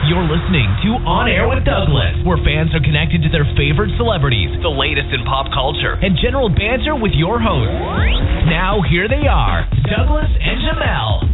You're listening to On Air with Douglas, where fans are connected to their favorite celebrities, the latest in pop culture, and general banter with your hosts. Now, here they are, Douglas and Jamel.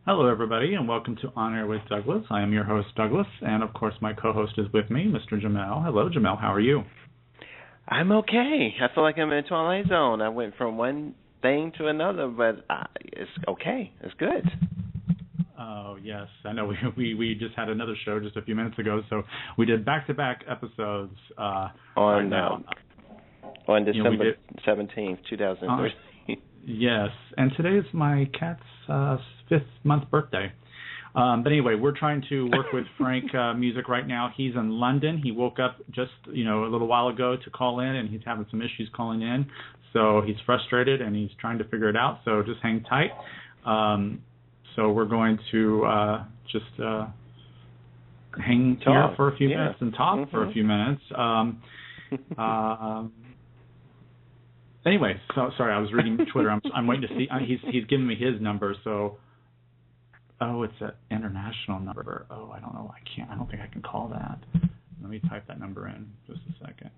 Hello, everybody, and welcome to On Air with Douglas. I am your host, Douglas, and of course, my co-host is with me, Mr. Jamel. Hello, Jamel. How are you? I'm okay. I feel like I'm in a Twilight Zone. I went from one thing to another, but it's okay. It's good. Oh, yes. I know we just had another show just a few minutes ago, so we did back-to-back episodes on December 17th, 2013. Yes, and today is my cat's 5th-month birthday. But anyway, we're trying to work with FrankMusik right now. He's in London. He woke up just a little while ago to call in, and he's having some issues calling in. So he's frustrated, and he's trying to figure it out. So just hang tight. So we're going to just hang here for a few minutes and talk for a few minutes. Anyway, so sorry, I was reading Twitter. I'm waiting to see. He's giving me his number. So, it's an international number. Oh, I don't know. I don't think I can call that. Let me type that number in just a second.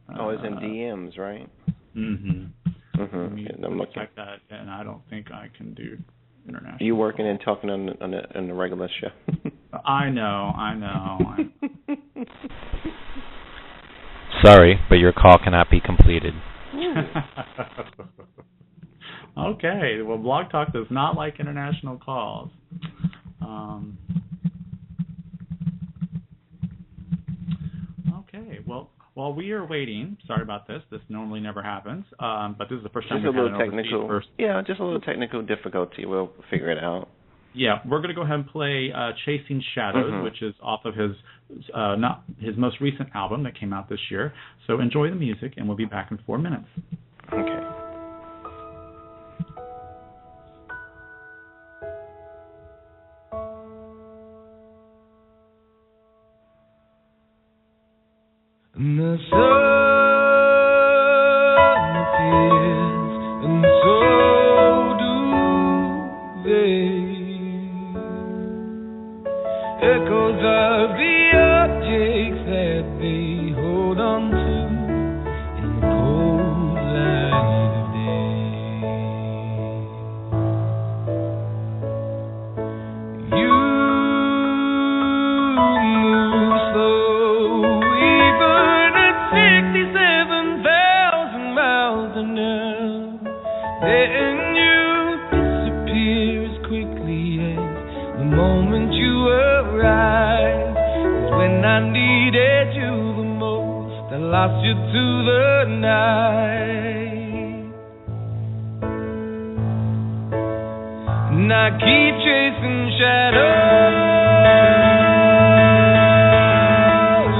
It's in DMs, right? Mm-hmm. Let me type that, and I don't think I can do international. You working and talking on the regular show? I know. Sorry, but your call cannot be completed. Okay, well, Blog Talk does not like international calls. Okay, well, while we are waiting, sorry about this. This normally never happens, but this is the first time we've had an overseas first. Yeah, just a little technical difficulty. We'll figure it out. Yeah, we're going to go ahead and play Chasing Shadows, which is off of his most recent album that came out this year. So enjoy the music, and we'll be back in 4 minutes. Okay. And the sun appears, and so do they. Echoes of the objects that they hold on to in the cold light of day. You move slow, even at 67,000 miles an hour. Then you disappear as quickly as the moment you arrived. 'Cause when I needed you the most, I lost you to the night. And I keep chasing shadows.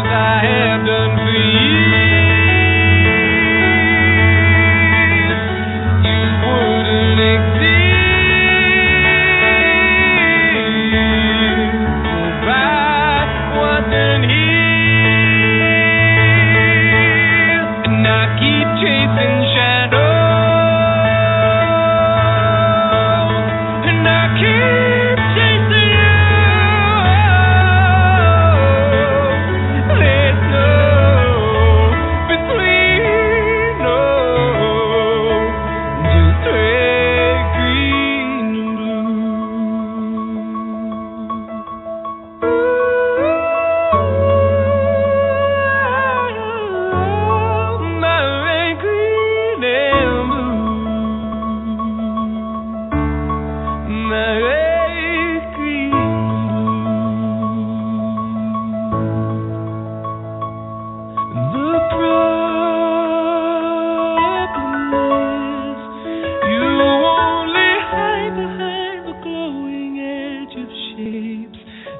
I have done for years. You wouldn't exist. Chasing shadows, and I keep chasing you. There's no between,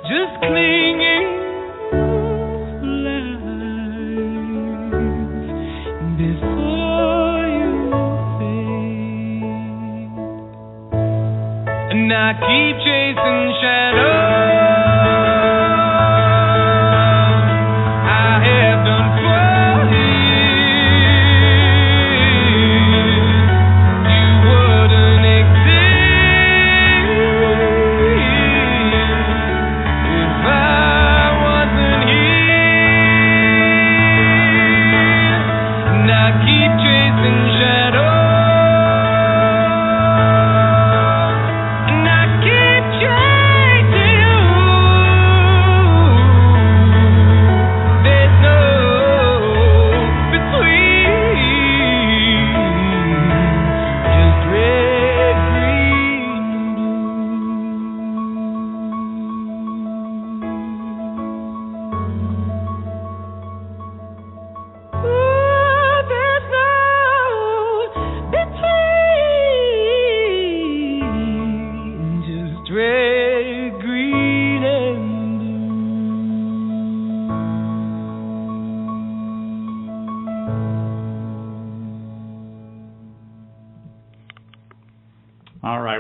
just red, green, and before you keep chasing shadows. I have done for years. You wouldn't exist if I wasn't here. And I keep chasing shadows.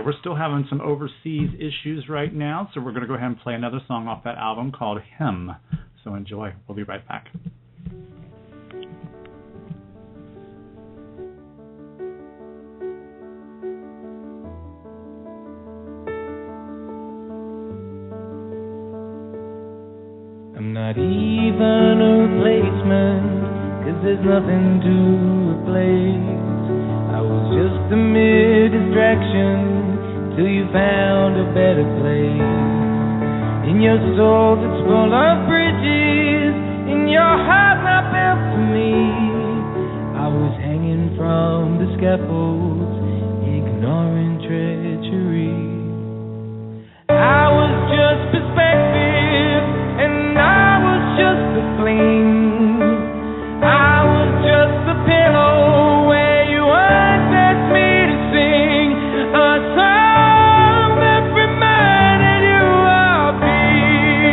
We're still having some overseas issues right now, so we're going to go ahead and play another song off that album called Hymn. So enjoy. We'll be right back. I'm not even a replacement, 'cause there's nothing to replace. I was just a mere distraction till you found a better place. In your soul that's full of bridges, in your heart not built for me. I was hanging from the scaffolds, ignoring treachery. I was just perspective, and I was just a fling. I was just a pillow where you wanted me to sing a song that reminded you of him.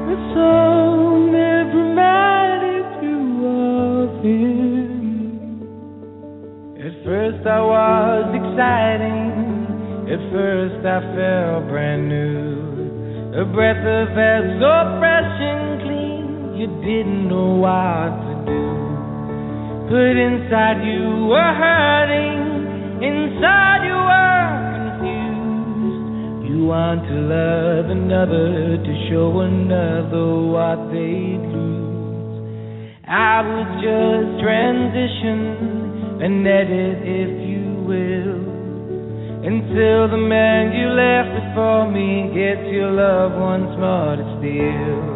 A song that reminded you of him. At first I was exciting. At first I felt brand new. A breath of air so fresh and clean, you didn't know what to do. But inside you were hurting, inside you were confused. You want to love another, to show another what they'd lose. I would just transition and edit, if you will, until the man you left before me gets your loved ones more to steal.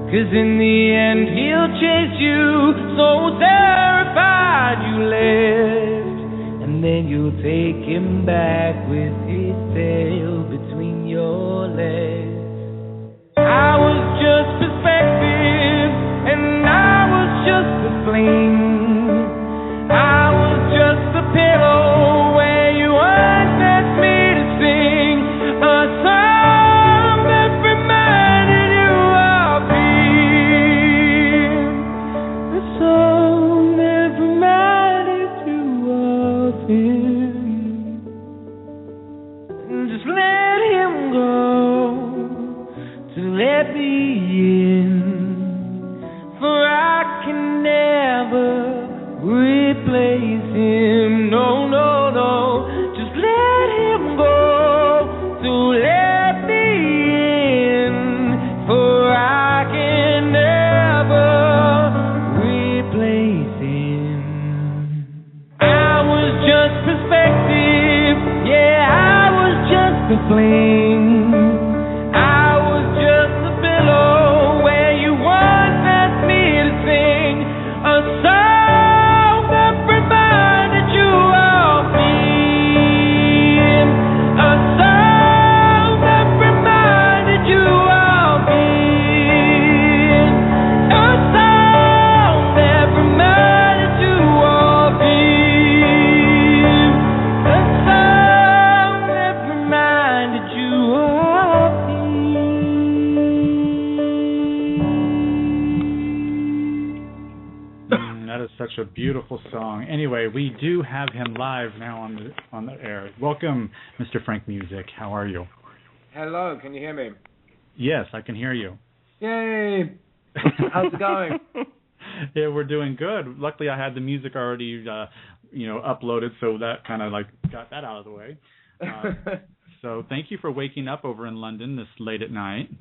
'Cause in the end he'll chase you, so terrified you left. And then you'll take him back with his tail between your legs. I was just perspective, and I was just a fling. I was just a pillow where you wanted me to sing a song that reminded you of him. A song that reminded you of him. And just let him go to let me in, for I can never replace him. No, no, no. Just let him go to let me in, for I can never replace him. I was just perspective, yeah, I was just a fling. I was just a pillow where you wanted me to sing a song that reminded that is such a beautiful song. Anyway, we do have him live now on the air. Welcome, Mr. FrankMusik. How are you? Hello, can you hear me? Yes, I can hear you. Yay! How's it going? Yeah, we're doing good. Luckily, I had the music already, uploaded, so that kind of got that out of the way. So thank you for waking up over in London this late at night.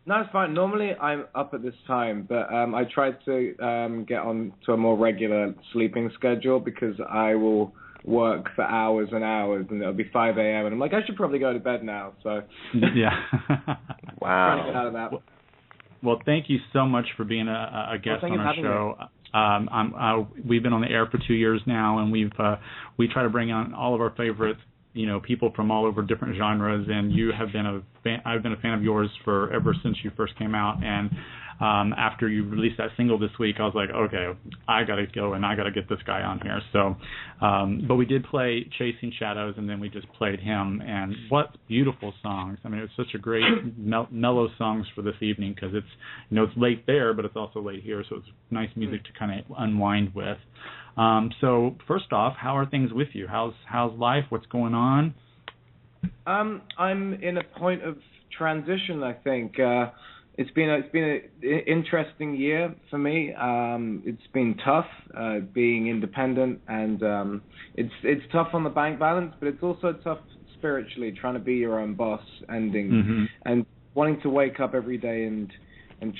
No, it's fine. Normally I'm up at this time, but I tried to get on to a more regular sleeping schedule because I will work for hours and hours, and it'll be 5 a.m. and I'm like, I should probably go to bed now. So yeah, wow. Trying to get out of that. Well, thank you so much for being a guest on our show. We've been on the air for 2 years now, and we try to bring on all of our favorites. People from all over different genres, and you have been I've been a fan of yours ever since you first came out, and after you released that single this week, I was like, okay, I got to go and I got to get this guy on here. So, but we did play Chasing Shadows, and then we just played him, and what beautiful songs. I mean, it's such a great mellow songs for this evening because it's, it's late there, but it's also late here, so it's nice music to kind of unwind with. So first off, how are things with you? How's life? What's going on? I'm in a point of transition, I think. It's been an interesting year for me. It's been tough being independent, and it's tough on the bank balance, but it's also tough spiritually, trying to be your own boss, and wanting to wake up every day and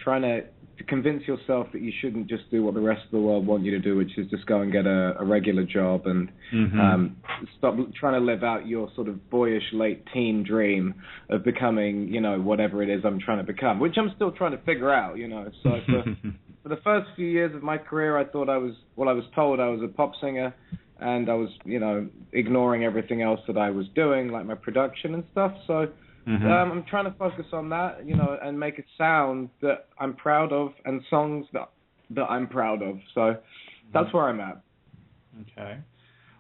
trying to convince yourself that you shouldn't just do what the rest of the world want you to do, which is just go and get a regular job and stop trying to live out your sort of boyish late teen dream of becoming, whatever it is I'm trying to become, which I'm still trying to figure out, So for the first few years of my career, I thought I was told I was a pop singer, and I was, ignoring everything else that I was doing, like my production and stuff. So I'm trying to focus on that, and make a sound that I'm proud of and songs that I'm proud of. So that's where I'm at. Okay.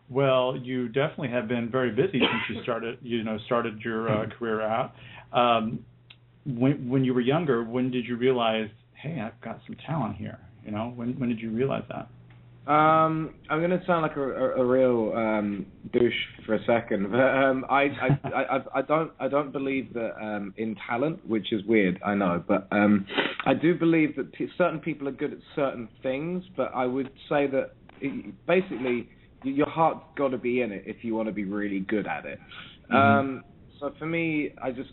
Well, you definitely have been very busy since you started your career out. When you were younger, when did you realize, hey, I've got some talent here? When did you realize that? I'm going to sound like a real douche for a second, but I don't believe that in talent, which is weird, I know, but I do believe that certain people are good at certain things, but I would say that basically your heart's got to be in it if you want to be really good at it. So for me,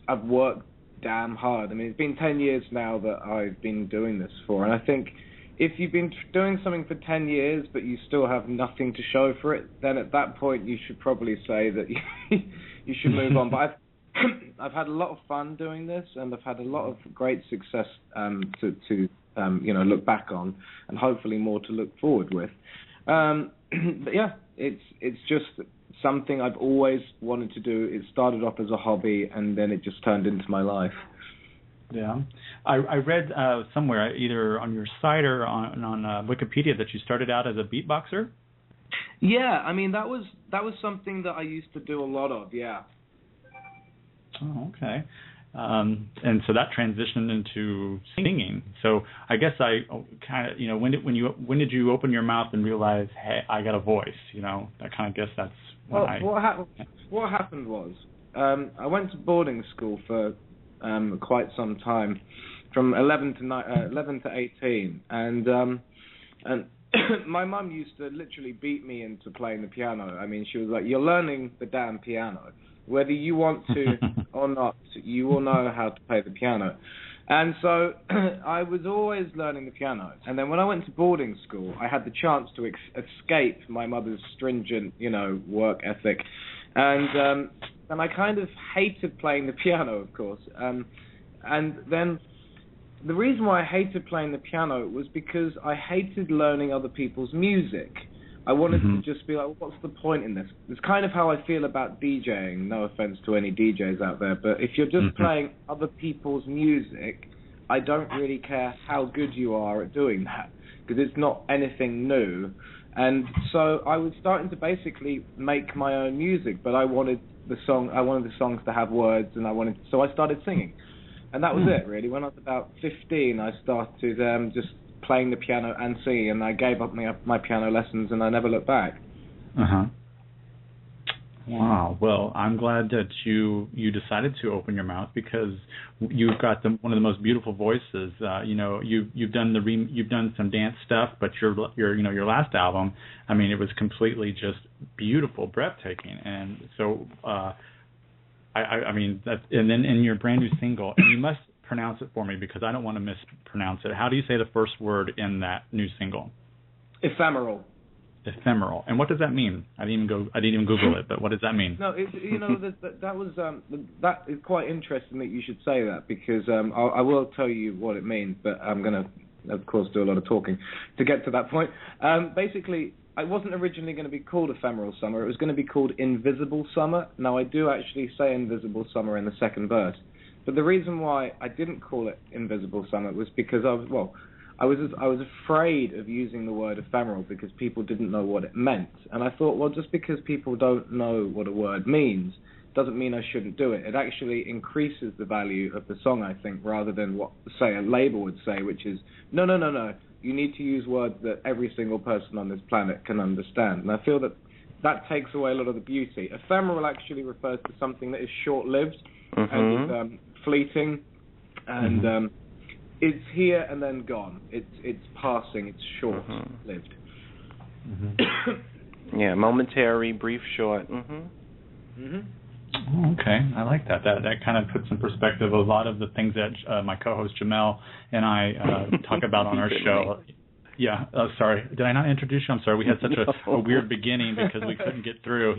I've worked damn hard. I mean, it's been 10 years now that I've been doing this for, and I think if you've been doing something for 10 years but you still have nothing to show for it, then at that point you should probably say that you should move on. But I've had a lot of fun doing this, and I've had a lot of great success to look back on, and hopefully more to look forward with. But yeah, it's just something I've always wanted to do. It started off as a hobby, and then it just turned into my life. Yeah, I read somewhere, either on your site or on Wikipedia, that you started out as a beatboxer. Yeah, I mean that was something that I used to do a lot of. Yeah. Oh, okay. And so that transitioned into singing. So I guess I kind of, when did you open your mouth and realize, hey, I got a voice? I kind of guess that's when what happened was I went to boarding school for quite some time, from 11 to 18, and my mum used to literally beat me into playing the piano. I mean, she was like, "You're learning the damn piano, whether you want to or not. You will know how to play the piano." And so I was always learning the piano. And then when I went to boarding school, I had the chance to escape my mother's stringent, work ethic. And I kind of hated playing the piano, of course. And then the reason why I hated playing the piano was because I hated learning other people's music. I wanted to just be like, what's the point in this? It's kind of how I feel about DJing. No offense to any DJs out there, but if you're just playing other people's music, I don't really care how good you are at doing that, because it's not anything new. And so I was starting to basically make my own music, but I wanted the songs to have words, and so I started singing. And that was it, really. When I was about 15, I started just playing the piano and singing, and I gave up my piano lessons, and I never looked back. Wow. Well, I'm glad that you decided to open your mouth, because you've got one of the most beautiful voices. You've done some dance stuff, but your last album, I mean, it was completely just beautiful, breathtaking, and so I mean that. And then in your brand new single, and you must pronounce it for me because I don't want to mispronounce it. How do you say the first word in that new single? Ephemeral. Ephemeral. And what does that mean? I didn't even Google it, but what does that mean? No, that was that is quite interesting that you should say that, because I will tell you what it means, but I'm going to, of course, do a lot of talking to get to that point. Basically, I wasn't originally going to be called Ephemeral Summer. It was going to be called Invisible Summer. Now, I do actually say Invisible Summer in the second verse, but the reason why I didn't call it Invisible Summer was because I was afraid of using the word ephemeral because people didn't know what it meant. And I thought, well, just because people don't know what a word means doesn't mean I shouldn't do it. It actually increases the value of the song, I think, rather than what, say, a label would say, which is, no. You need to use words that every single person on this planet can understand. And I feel that takes away a lot of the beauty. Ephemeral actually refers to something that is short-lived and is fleeting, and it's here and then gone. It's passing. It's short-lived. Yeah, momentary, brief, short. Okay, I like that. That kind of puts in perspective a lot of the things that my co-host Jamel and I talk about on our show. Yeah, sorry. Did I not introduce you? I'm sorry. We had such a weird beginning because we couldn't get through.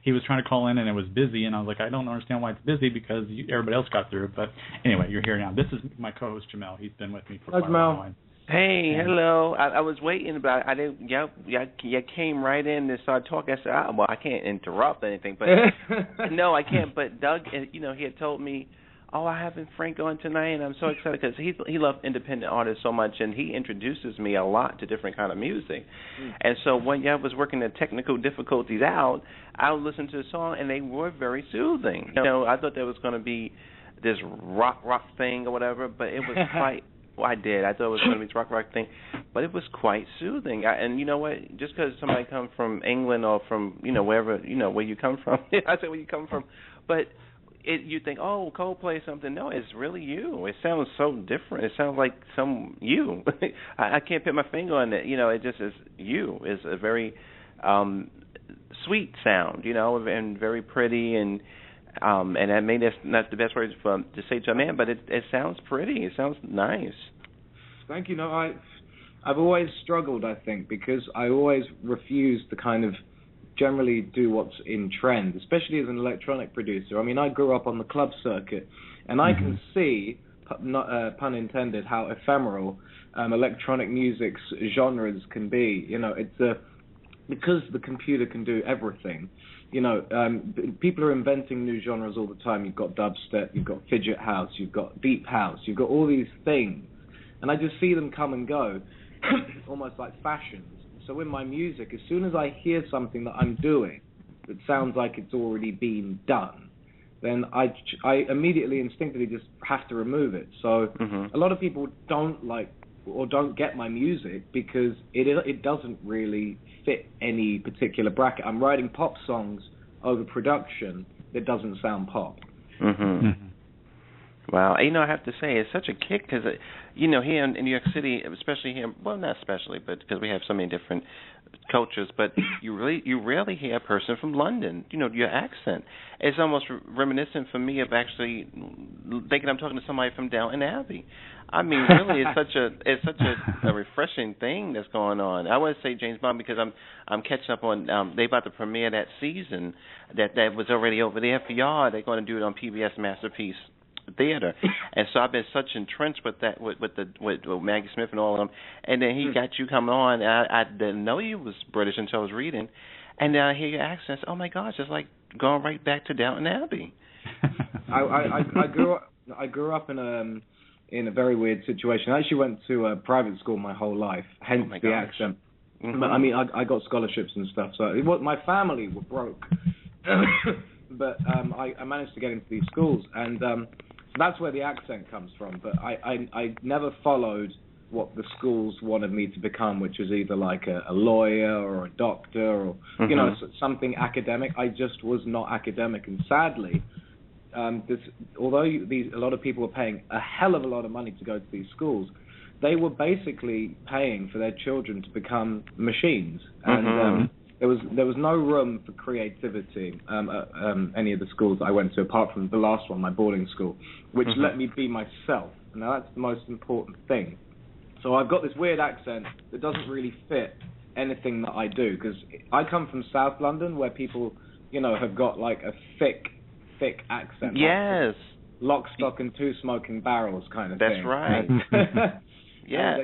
He was trying to call in and it was busy, and I was like, I don't understand why it's busy because everybody else got through. But anyway, you're here now. This is my co-host Jamel. He's been with me for quite a while. Hey, hello. I was waiting, but I didn't. Y'all came right in and started talking. I said, well, I can't interrupt anything, but no, I can't. But Doug, he had told me, I having Frank on tonight, and I'm so excited because he loves independent artists so much, and he introduces me a lot to different kind of music. And so when y'all was working the technical difficulties out, I would listen to the song, and they were very soothing. I thought there was going to be this rock thing or whatever, but it was quite. Well, I did. I thought it was going to be this rock thing, but it was quite soothing. And you know what? Just because somebody comes from England or from wherever where you come from, I said where you come from, but you think Coldplay or something. No, it's really you. It sounds so different. It sounds like some you. I can't put my finger on it. It just is you. It's a very sweet sound, and very pretty and I mean that's not the best words to say to a man, but it sounds pretty. It sounds nice. Thank you. I've always struggled, I think, because I always refuse to kind of generally do what's in trend, especially as an electronic producer. I mean, I grew up on the club circuit, and I can see, pun intended, how ephemeral electronic music's genres can be. It's because the computer can do everything. People are inventing new genres all the time. You've got dubstep, you've got fidget house, you've got deep house, you've got all these things. And I just see them come and go, almost like fashions. So in my music, as soon as I hear something that I'm doing that sounds like it's already been done, then I immediately, instinctively just have to remove it. So a lot of people don't like or don't get my music because it doesn't really fit any particular bracket. I'm writing pop songs over production that doesn't sound pop. Wow, I have to say it's such a kick because here in New York City, especially here, well, not especially, but because we have so many different cultures, but you rarely hear a person from London. Your accent. It's almost reminiscent for me of actually thinking I'm talking to somebody from Downton Abbey. I mean, really, it's such a refreshing thing that's going on. I want to say James Bond because I'm catching up on. They about to premiere that season that was already over there for y'all. They're going to do it on PBS Masterpiece Theater, and so I've been such entrenched with that with Maggie Smith and all of them. And then he got you coming on. I didn't know you was British until I was reading, and then I hear your accents. Oh my gosh, it's like going right back to Downton Abbey. I grew up in a very weird situation. I actually went to a private school my whole life, hence the accent. But I mean, I got scholarships and stuff. So my family were broke, but I managed to get into these schools, and so that's where the accent comes from. But I never followed what the schools wanted me to become, which was either like a lawyer or a doctor or you know, something academic. I just was not academic, and sadly, although a lot of people were paying a hell of a lot of money to go to these schools, they were basically paying for their children to become machines, and there was no room for creativity. Any of the schools I went to, apart from the last one, my boarding school, which let me be myself. Now that's the most important thing. So I've got this weird accent that doesn't really fit anything that I do, because I come from South London, where people, you know, have got like a thick accent. Yes. Like lock, stock, and two smoking barrels kind of thing. That's right. Yeah.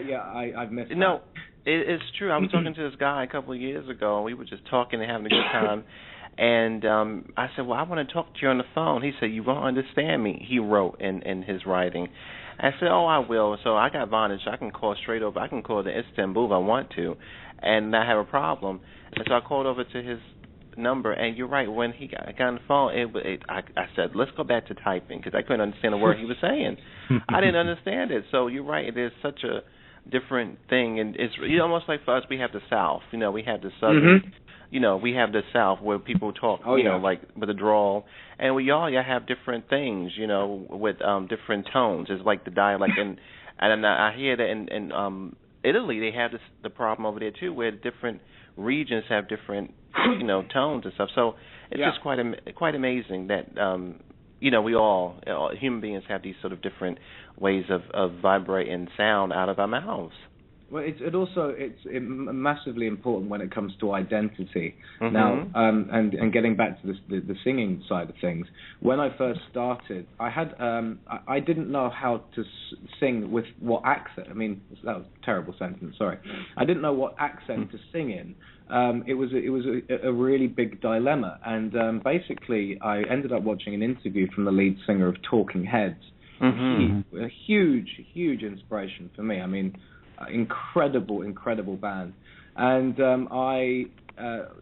I've missed that. It's true. I was talking to this guy a couple of years ago, and we were just talking and having a good time. And I said, well, I want to talk to you on the phone. He said, you won't understand me, he wrote in his writing. I said, oh, I will. So I got Vonage. I can call straight over. I can call to Istanbul if I want to, and not have a problem. And so I called over to his number, and you're right. When he got on the phone, I said, let's go back to typing, because I couldn't understand a word he was saying. I didn't understand it. So you're right. It is such a different thing, and it's almost like for us, we have the South. You know, we have the Southern. You know, we have the South where people talk, you know, like with a drawl, and we all have different things, you know, with different tones. It's like the dialect, and I hear that in Italy they have the problem over there too, where different regions have different, you know, tones and stuff. So it's just quite amazing that you know, we all human beings have these sort of different ways of vibrating sound out of our mouths. Well, it's massively important when it comes to identity. Now, and getting back to the singing side of things, when I first started, I didn't know how to sing with what accent. I mean, that was a terrible sentence. Sorry, I didn't know what accent to sing in. It was a really big dilemma, and basically, I ended up watching an interview from the lead singer of Talking Heads. A huge inspiration for me. I mean, incredible band, and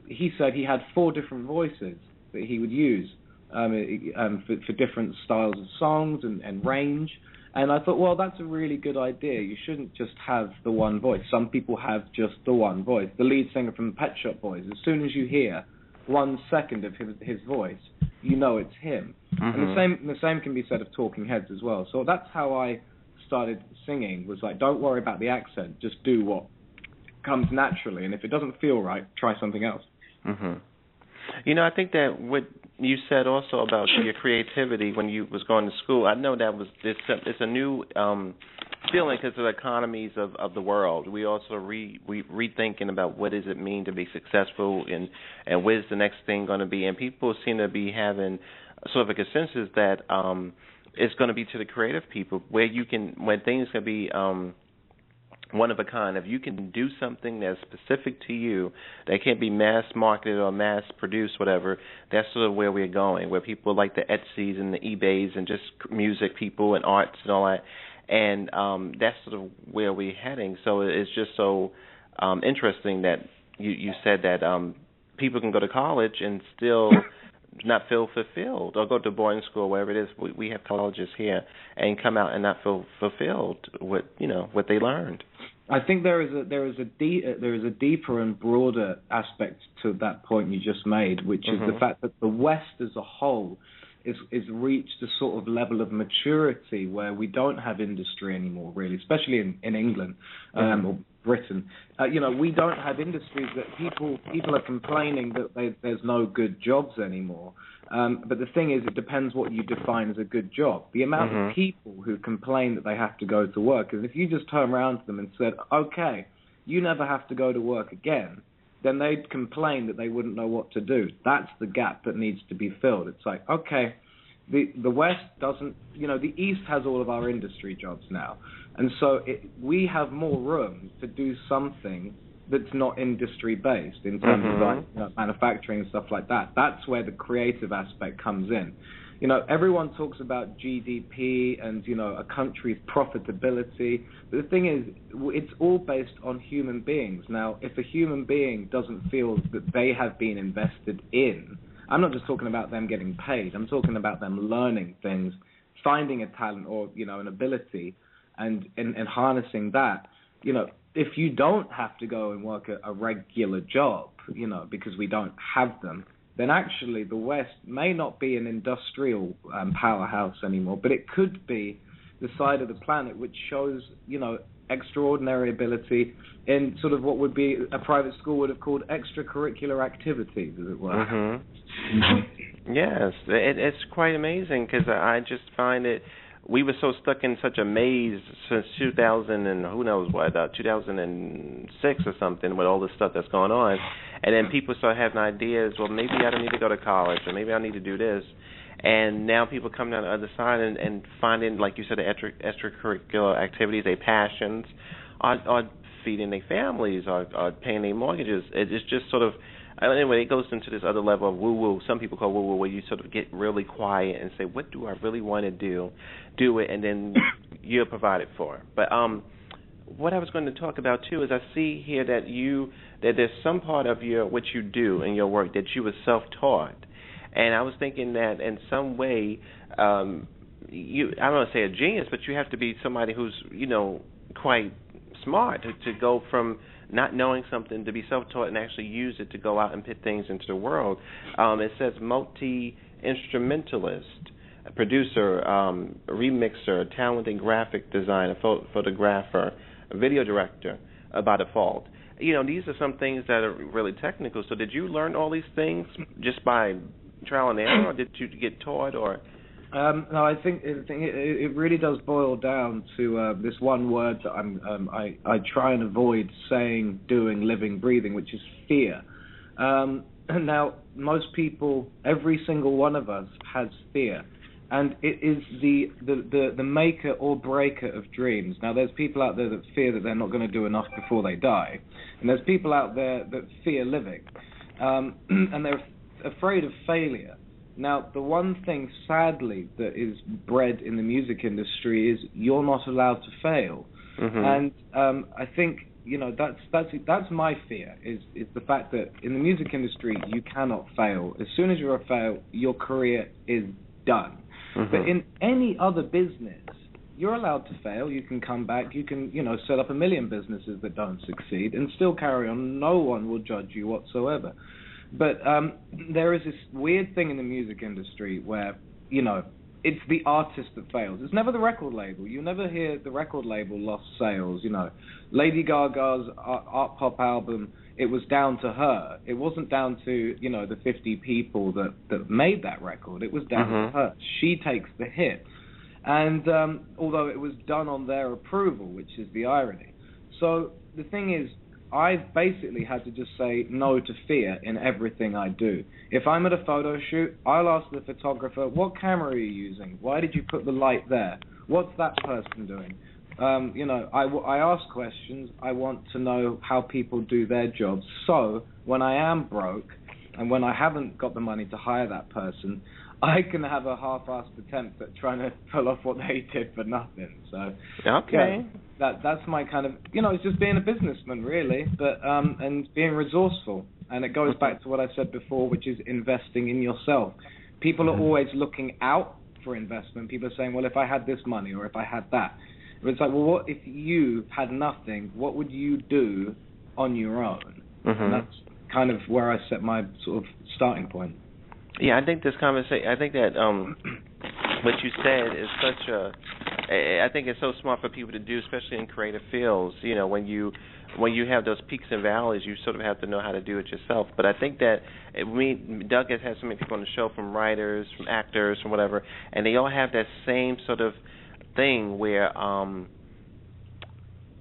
he said he had 4 different voices that he would use for different styles of songs and range. And I thought, well, that's a really good idea. You shouldn't just have the one voice. Some people have just the one voice. The lead singer from Pet Shop Boys, as soon as you hear 1 second of his voice, you know it's him. And the same can be said of Talking Heads as well. So that's how I started singing, was like, don't worry about the accent, just do what comes naturally, and if it doesn't feel right, try something else. You know, I think that what you said also about your creativity when you was going to school, I know that was it's a new feeling, because of the economies of the world. We also rethinking about what does it mean to be successful, and where's the next thing going to be, and people seem to be having sort of a consensus that it's going to be to the creative people, when things can be one of a kind. If you can do something that's specific to you, that can't be mass marketed or mass produced, whatever, that's sort of where we're going, where people like the Etsy's and the eBays and just music people and arts and all that. And that's sort of where we're heading. So it's just so interesting that you said that people can go to college and still not feel fulfilled, or go to boarding school, wherever it is. We have colleges here, and come out and not feel fulfilled with what they learned. I think there is a deeper and broader aspect to that point you just made, which is the fact that the West as a whole is reached a sort of level of maturity where we don't have industry anymore, really, especially in England or Britain. We don't have industries that people are complaining that there's no good jobs anymore. But the thing is, it depends what you define as a good job. The amount of people who complain that they have to go to work, because if you just turn around to them and said, okay, you never have to go to work again, then they'd complain that they wouldn't know what to do. That's the gap that needs to be filled. It's like, okay, the West doesn't, the East has all of our industry jobs now. And so we have more room to do something that's not industry-based in terms of manufacturing and stuff like that. That's where the creative aspect comes in. Everyone talks about GDP and, a country's profitability. But the thing is, it's all based on human beings. Now, if a human being doesn't feel that they have been invested in, I'm not just talking about them getting paid. I'm talking about them learning things, finding a talent or, an ability, and harnessing that. if you don't have to go and work a regular job, because we don't have them, then actually the West may not be an industrial powerhouse anymore, but it could be the side of the planet which shows, extraordinary ability in sort of what would be a private school would have called extracurricular activities, as it were. Mm-hmm. Yes, it's quite amazing because I just find it. We were so stuck in such a maze since 2000 and who knows what, 2006 or something, with all this stuff that's going on, and then people start having ideas. Well, maybe I don't need to go to college, or maybe I need to do this. And now people come down the other side and finding, like you said, the extracurricular activities, their passions, are feeding their families, are paying their mortgages. It's just sort of, anyway, it goes into this other level of woo-woo. Some people call woo-woo, where you sort of get really quiet and say, what do I really want to do? Do it, and then you're provided for. But what I was going to talk about, too, is I see here that there's some part of what you do in your work that you were self-taught. And I was thinking that in some way, I don't want to say a genius, but you have to be somebody who's, quite smart to go from not knowing something to be self-taught and actually use it to go out and put things into the world. It says multi-instrumentalist, producer, remixer, talented graphic designer, photographer, video director by default. These are some things that are really technical. So did you learn all these things just by trial and error, or did you get taught, or? No, I think it really does boil down to this one word that I try and avoid saying, doing, living, breathing, which is fear. Now, most people, every single one of us, has fear, and it is the maker or breaker of dreams. Now, there's people out there that fear that they're not going to do enough before they die, and there's people out there that fear living, and they're afraid of failure. Now, the one thing, sadly, that is bred in the music industry is you're not allowed to fail. Mm-hmm. And I think, that's my fear, is the fact that in the music industry, you cannot fail. As soon as you're a fail, your career is done. Mm-hmm. But in any other business, you're allowed to fail. You can come back. You can, set up a million businesses that don't succeed and still carry on. No one will judge you whatsoever. But there is this weird thing in the music industry where, it's the artist that fails. It's never the record label. You never hear the record label lost sales. Lady Gaga's art pop album, it was down to her. It wasn't down to, the 50 people that made that record. It was down to her. She takes the hit. And although it was done on their approval, which is the irony. So the thing is, I've basically had to just say no to fear in everything I do. If I'm at a photo shoot, I'll ask the photographer, what camera are you using? Why did you put the light there? What's that person doing? I ask questions. I want to know how people do their jobs. So when I am broke and when I haven't got the money to hire that person, I can have a half-assed attempt at trying to pull off what they did for nothing. So, okay, that's my kind of, it's just being a businessman, really, but and being resourceful. And it goes back to what I said before, which is investing in yourself. People are always looking out for investment. People are saying, well, if I had this money or if I had that. But it's like, well, what if you had nothing? What would you do on your own? Mm-hmm. And that's kind of where I set my sort of starting point. Yeah, I think this conversation, I think that what you said is I think it's so smart for people to do, especially in creative fields. When you have those peaks and valleys, you sort of have to know how to do it yourself. But I think that Doug has had so many people on the show, from writers, from actors, from whatever, and they all have that same sort of thing where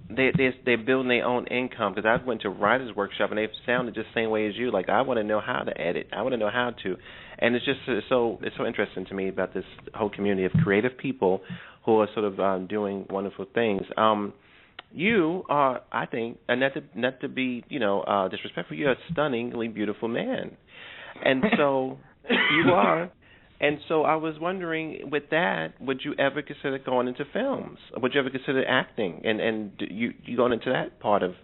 they're building their own income. Because I went to a writer's workshop and they sounded just the same way as you. Like, I want to know how to edit. I want to know how to. And it's so interesting to me about this whole community of creative people who are sort of doing wonderful things. You are, I think, and not to be disrespectful, you're a stunningly beautiful man, and so you are. And so I was wondering, with that, would you ever consider going into films? Would you ever consider acting? And you going into that part of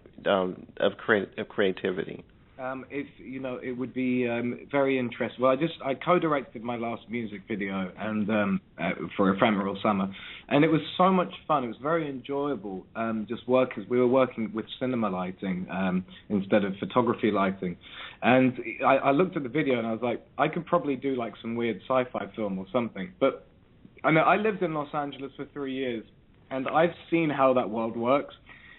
creativity? If it would be very interesting. Well, I co-directed my last music video and for Ephemeral Summer, and it was so much fun. It was very enjoyable. We were working with cinema lighting instead of photography lighting, and I looked at the video and I was like, I could probably do like some weird sci-fi film or something. But I know I lived in Los Angeles for 3 years, and I've seen how that world works.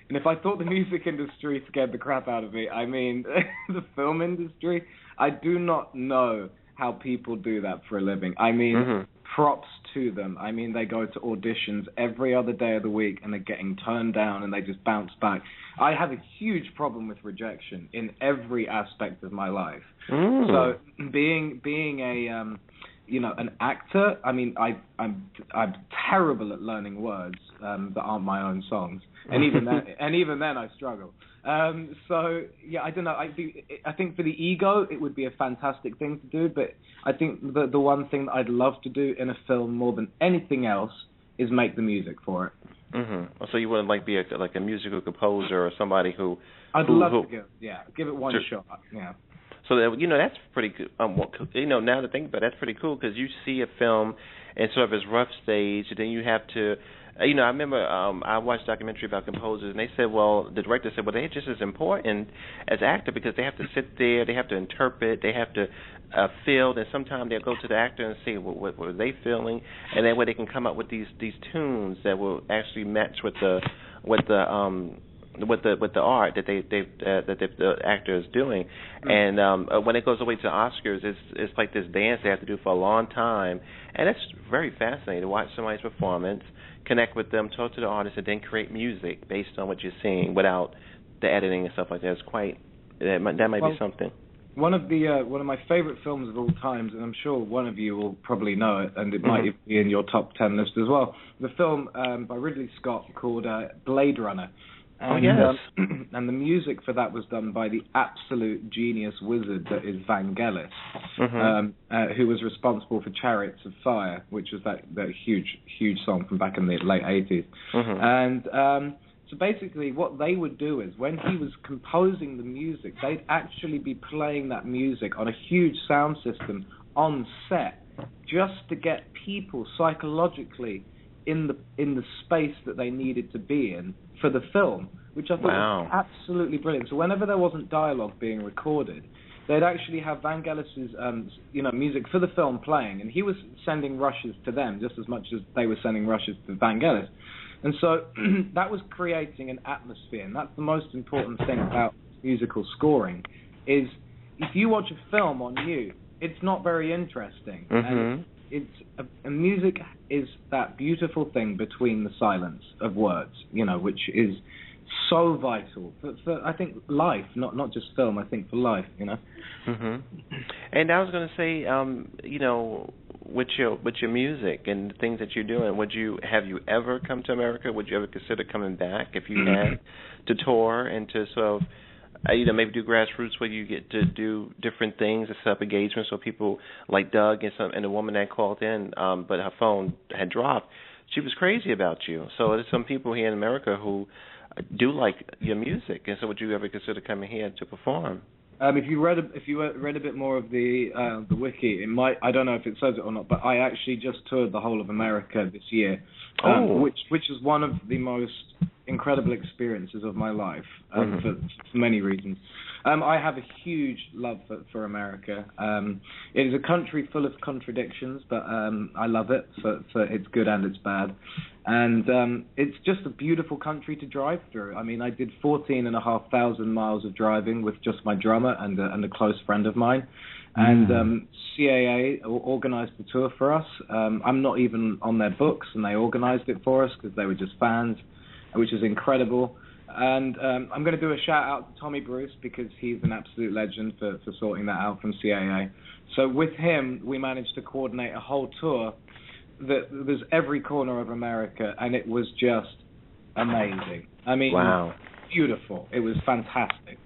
And if I thought the music industry scared the crap out of me, I mean, the film industry, I do not know how people do that for a living. I mean, props to them. I mean, they go to auditions every other day of the week, and they're getting turned down, and they just bounce back. I have a huge problem with rejection in every aspect of my life. So being a an actor, I mean, I'm terrible at learning words that aren't my own songs, and even then I struggle. So yeah, I don't know. I think for the ego, it would be a fantastic thing to do, but I think the one thing that I'd love to do in a film more than anything else is make the music for it. So you wouldn't be a musical composer or somebody who? I'd love to give it one shot. Yeah. So that's pretty good. Now to think about it, that's pretty cool because you see a film and sort of its rough stage, and then you have to. I remember I watched a documentary about composers, and they said, the director said, they're just as important as actor because they have to sit there, they have to interpret, they have to feel, and sometimes they'll go to the actor and see what were they feeling, and that way they can come up with these tunes that will actually match with the art that the actor is doing, and when it goes away to the Oscars, it's like this dance they have to do for a long time, and it's very fascinating to watch somebody's performance, connect with them, talk to the artist, and then create music based on what you're seeing without the editing and stuff like that. It's that might be something. One of my favorite films of all times, and I'm sure one of you will probably know it, and it might be in your top 10 list as well. The film by Ridley Scott called Blade Runner. And, and the music for that was done by the absolute genius wizard that is Vangelis, who was responsible for Chariots of Fire, which was that huge song from back in the late 80s. And so basically what they would do is when he was composing the music, they'd actually be playing that music on a huge sound system on set just to get people psychologically in the space that they needed to be in for the film, which I thought was absolutely brilliant. So whenever there wasn't dialogue being recorded, they'd actually have Vangelis's music for the film playing, and he was sending rushes to them just as much as they were sending rushes to Vangelis. And so that was creating an atmosphere, and that's the most important thing about musical scoring, is if you watch a film on mute, it's not very interesting. And music is that beautiful thing between the silence of words, which is so vital for I think life, not just film. I think for life, And I was going to say, with your music and the things that you're doing, have you ever come to America? Would you ever consider coming back if you had to tour and to sort of maybe do grassroots where you get to do different things and set up engagements so people like Doug and the woman that called in, but her phone had dropped. She was crazy about you. So there's some people here in America who do like your music, and so would you ever consider coming here to perform? If you read a bit more of the wiki, it might. I don't know if it says it or not, but I actually just toured the whole of America this year, which is one of the most incredible experiences of my life for many reasons. I have a huge love for America. It is a country full of contradictions, but I love it for its good and its bad. And it's just a beautiful country to drive through. I mean, I did 14,500 miles of driving with just my drummer and a close friend of mine. And CAA organized the tour for us. I'm not even on their books, and they organized it for us because they were just fans, which is incredible. And I'm going to do a shout-out to Tommy Bruce because he's an absolute legend for sorting that out from CAA. So with him, we managed to coordinate a whole tour that was every corner of America, and it was just amazing. I mean, beautiful. It was fantastic.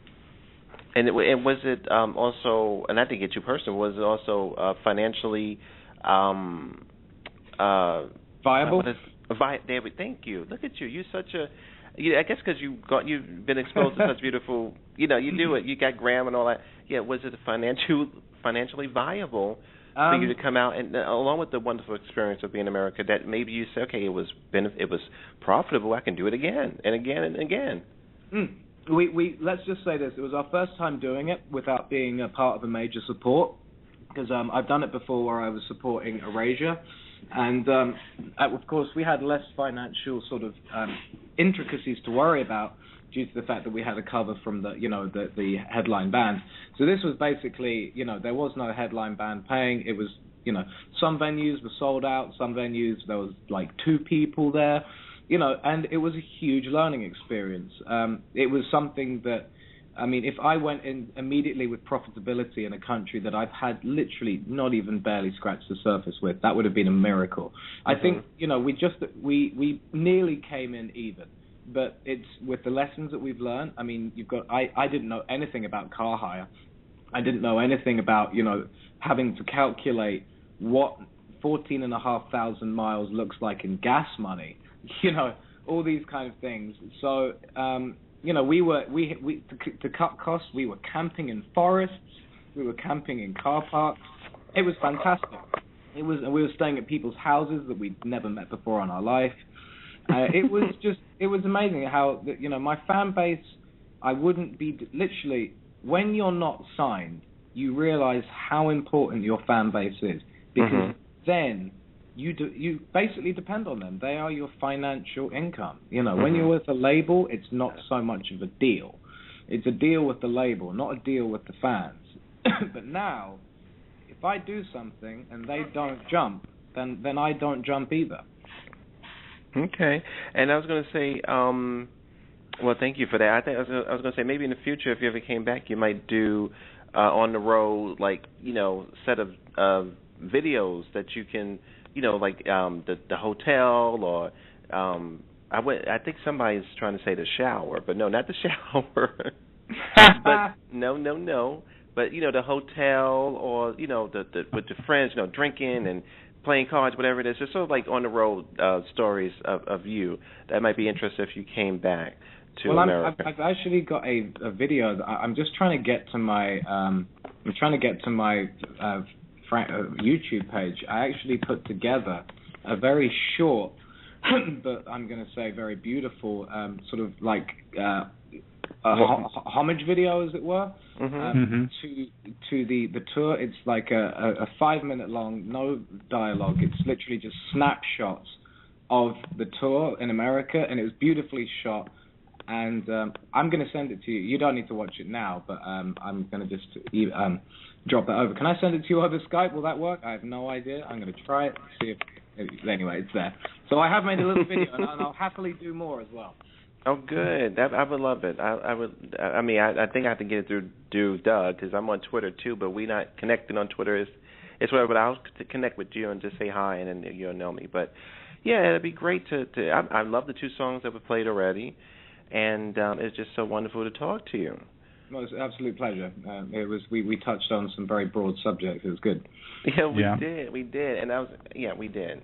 And was it also, and I think it too personal, was it also financially viable? David, thank you. Look at you. You're such a... I guess because you've been exposed to such beautiful, you do it. You got Graham and all that. Yeah, was it financially viable for you to come out and along with the wonderful experience of being in America that maybe you say, okay, it was profitable. I can do it again and again and again. We let's just say this: it was our first time doing it without being a part of a major support. Because I've done it before where I was supporting Erasure, and of course we had less financial sort of intricacies to worry about due to the fact that we had a cover from the headline band. So this was basically, there was no headline band paying. It was, some venues were sold out, some venues there was like 2 people there, and it was a huge learning experience. It was something that, if I went in immediately with profitability in a country that I've had literally not even barely scratched the surface with, that would have been a miracle. I think, we nearly came in even, but it's with the lessons that we've learned. I didn't know anything about car hire. I didn't know anything about, having to calculate what 14,500 miles looks like in gas money, all these kind of things. So, to cut costs, we were camping in forests, we were camping in car parks. It was fantastic. We were staying at people's houses that we'd never met before in our life. It was amazing how, my fan base, I wouldn't be, literally, when you're not signed, you realize how important your fan base is, because then you basically depend on them. They are your financial income. When you're with a label, it's not so much of a deal. It's a deal with the label, not a deal with the fans. But now, if I do something and they don't jump, then I don't jump either. Okay. And I was going to say, well, thank you for that. I was going to say maybe in the future, if you ever came back, you might do on the road, like, set of videos that you can, like the hotel or I think somebody's trying to say the shower, but no, not the shower. But no. But the hotel or the with the friends, drinking and playing cards, whatever it is. Just sort of like on the road stories of you that might be interesting if you came back to America. I've actually got a video that I'm just trying to get to my YouTube page. I actually put together a very short, but I'm going to say very beautiful, sort of like homage video, as it were, to the tour. It's like a 5-minute long, no dialogue. It's literally just snapshots of the tour in America, and it was beautifully shot. And I'm going to send it to you. You don't need to watch it now, but I'm going to just drop that over. Can I send it to you over Skype? Will that work? I have no idea. I'm going to try it, see if... Anyway, it's there. So I have made a little video, and I'll happily do more as well. Oh, good. I would love it. I would. I think I have to get it through Doug, because I'm on Twitter too, but we're not connected on Twitter. It's whatever. But I'll connect with you and just say hi, and then you'll know me. But yeah, it'd be great to. I love the 2 songs that we played already, and it's just so wonderful to talk to you. Well, it's an absolute pleasure. It was. We touched on some very broad subjects. It was good. Yeah, we did, and we did.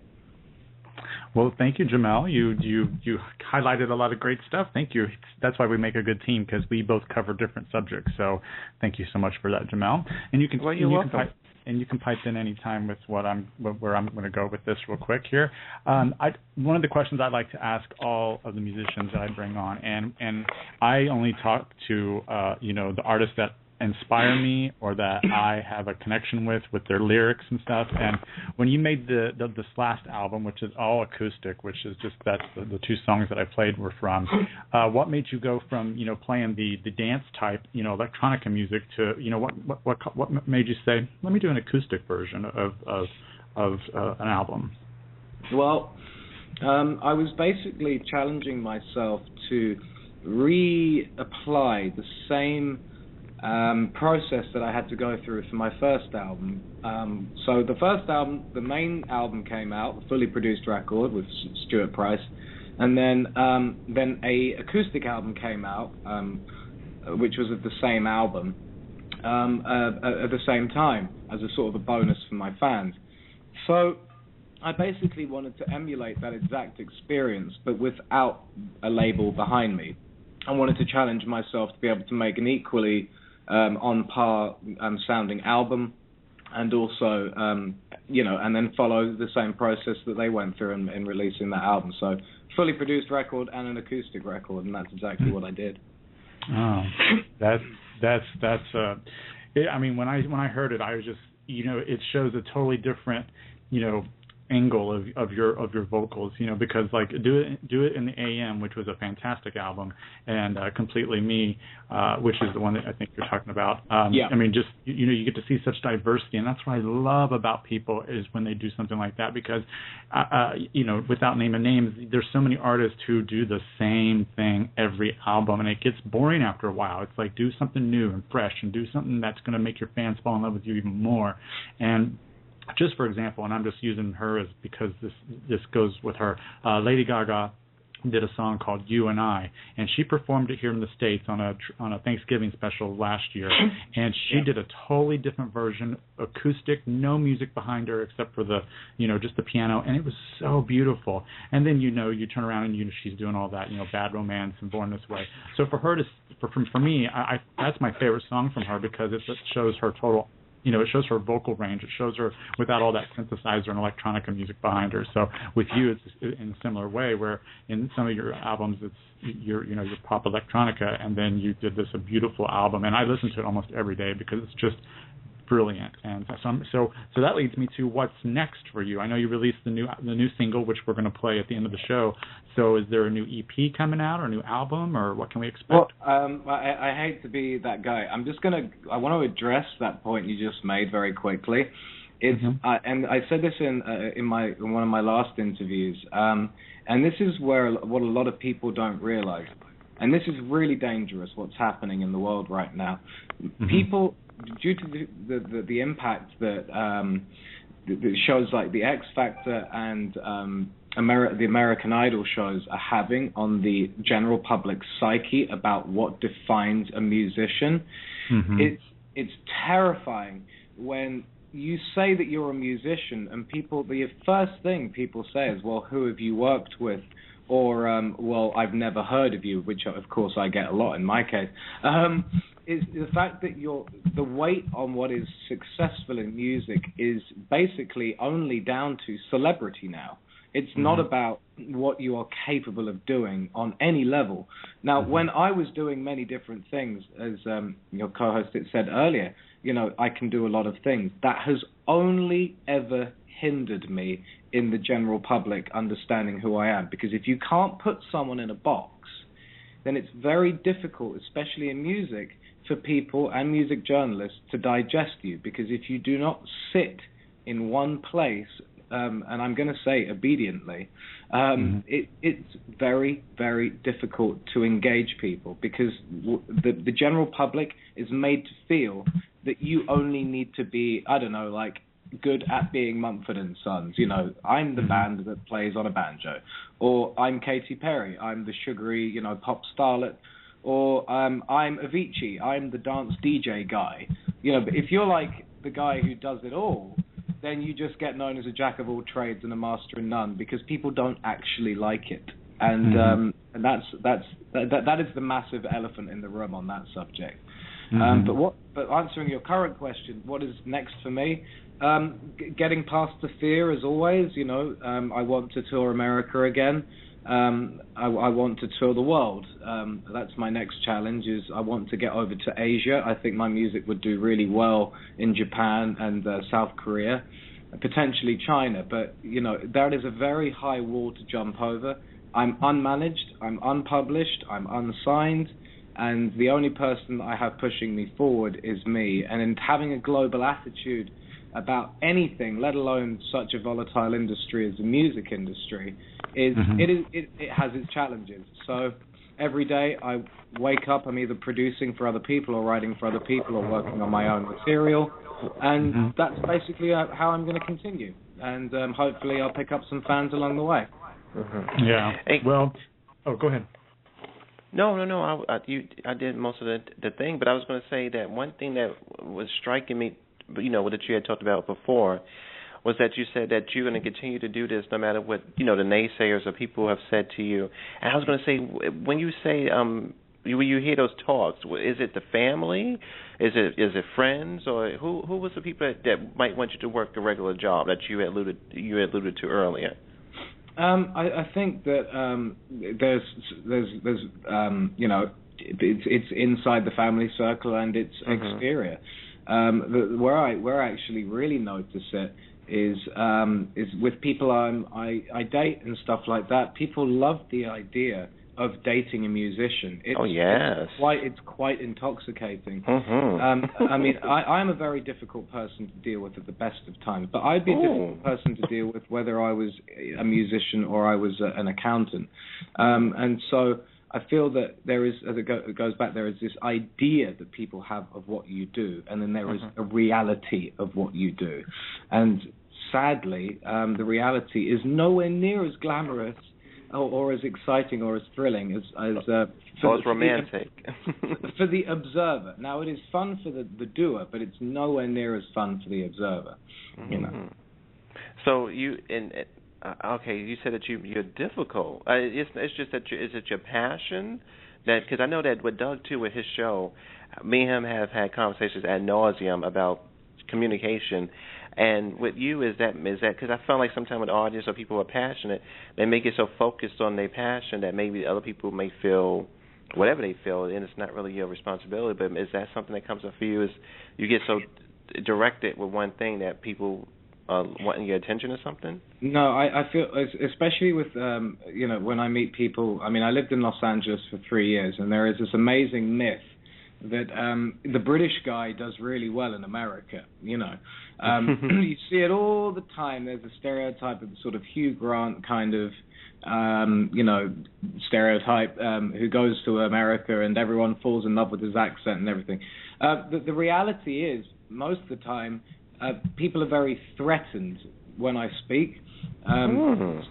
Well, thank you, Jamel. You highlighted a lot of great stuff. Thank you. That's why we make a good team, because we both cover different subjects. So thank you so much for that, Jamel. And you can you're welcome. And you can pipe in any time with where I'm going to go with this real quick here. One of the questions I'd like to ask all of the musicians that I bring on, and I only talk to the artists that inspire me or that I have a connection with their lyrics and stuff. And when you made this last album, which is all acoustic, which is just that's the 2 songs that I played were from, what made you go from playing the dance type electronica music to what made you say, let me do an acoustic version of an album? Well, I was basically challenging myself to reapply the same process that I had to go through for my first album. So the first album, the main album came out, a fully produced record with Stuart Price, and then a acoustic album came out, which was of the same album, at the same time as a sort of a bonus for my fans. So I basically wanted to emulate that exact experience, but without a label behind me. I wanted to challenge myself to be able to make an equally on par sounding album, and also, and then follow the same process that they went through in releasing that album. So, fully produced record and an acoustic record, and that's exactly what I did. Oh, I mean, when I heard it, I was just, it shows a totally different, angle of your vocals, because like do it in the AM, which was a fantastic album, and Completely Me, which is the one that I think you're talking about. Yeah. I mean, just you get to see such diversity, and that's what I love about people is when they do something like that, because without naming names, there's so many artists who do the same thing every album, and it gets boring after a while. It's like, do something new and fresh, and do something that's going to make your fans fall in love with you even more. And just for example, and I'm just using her as because this goes with her, Lady Gaga did a song called You and I, and she performed it here in the States on a Thanksgiving special last year, and she did a totally different version, acoustic, no music behind her except for the, just the piano, and it was so beautiful. And then, you turn around and she's doing all that, Bad Romance and Born This Way. So for her for me, I that's my favorite song from her, because it shows her total, it shows her vocal range. It shows her without all that synthesizer and electronica music behind her. So with you, it's in a similar way, where in some of your albums, it's your pop electronica, and then you did a beautiful album, and I listen to it almost every day because it's just brilliant. And so that leads me to what's next for you. I know you released the new single, which we're going to play at the end of the show. So is there a new EP coming out, or a new album, or what can we expect? Well, I hate to be that guy. I want to address that point you just made very quickly. It's and I said this in one of my last interviews. And this is what a lot of people don't realize. And this is really dangerous, what's happening in the world right now. People, due to the impact that shows like the X Factor and the American Idol shows are having on the general public psyche about what defines a musician, it's terrifying when you say that you're a musician and the first thing people say is, well, who have you worked with? Or, well, I've never heard of you, which of course I get a lot in my case, is the fact that the weight on what is successful in music is basically only down to celebrity now. It's not about what you are capable of doing on any level. Now, when I was doing many different things, as your co-host had said earlier, I can do a lot of things. That has only ever hindered me in the general public understanding who I am. Because if you can't put someone in a box, then it's very difficult, especially in music, for people and music journalists to digest you. Because if you do not sit in one place, and I'm going to say obediently, it's very, very difficult to engage people, because the general public is made to feel that you only need to be, I don't know, like good at being Mumford and Sons. I'm the band that plays on a banjo, or I'm Katy Perry, I'm the sugary, pop starlet, or I'm Avicii, I'm the dance DJ guy. But if you're like the guy who does it all, then you just get known as a jack of all trades and a master in none, because people don't actually like it. And that is the massive elephant in the room on that subject. But answering your current question, what is next for me? Getting past the fear, as always. I want to tour America again. I want to tour the world. That's my next challenge. Is I want to get over to Asia. I think my music would do really well in Japan and South Korea, potentially China. But that is a very high wall to jump over. I'm unmanaged. I'm unpublished. I'm unsigned. And the only person that I have pushing me forward is me. And in having a global attitude about anything, let alone such a volatile industry as the music industry, it has its challenges. So every day I wake up, I'm either producing for other people or writing for other people or working on my own material, and that's basically how I'm going to continue. And hopefully I'll pick up some fans along the way. Yeah. Hey. Well, go ahead. No. I did most of the thing, but I was going to say that one thing that was striking me, that you had talked about before, was that you said that you're going to continue to do this no matter what, the naysayers or people have said to you. And I was going to say, when you say, when you hear those talks, is it the family? Is it friends? Or who was the people that might want you to work a regular job that you alluded to earlier? I think that there's it's inside the family circle and it's exterior. Where I actually really notice it is with people I date and stuff like that. People love the idea of dating a musician. It's quite intoxicating. I mean, I'm a very difficult person to deal with at the best of times, but I'd be a difficult person to deal with whether I was a musician or I was an accountant. And so I feel that there is, as it goes back, there is this idea that people have of what you do, and then there is a reality of what you do. And sadly, the reality is nowhere near as glamorous or as exciting or as thrilling as romantic for the observer. Now, it is fun for the doer, but it's nowhere near as fun for the observer. So you okay, you said that you're difficult. It's just that is it your passion? That because I know that with Doug too, with his show, me and him have had conversations ad nauseum about communication. And with you, is that because I feel like sometimes with audience or people who are passionate, they may get so focused on their passion that maybe other people may feel whatever they feel, and it's not really your responsibility. But is that something that comes up for you? Is you get so directed with one thing that people wanting your attention or something? No, I feel, especially with when I meet people. I mean, I lived in Los Angeles for 3 years, and there is this amazing myth that the British guy does really well in America, You see it all the time. There's a stereotype of the sort of Hugh Grant kind of, stereotype who goes to America and everyone falls in love with his accent and everything. The reality is, most of the time, people are very threatened when I speak.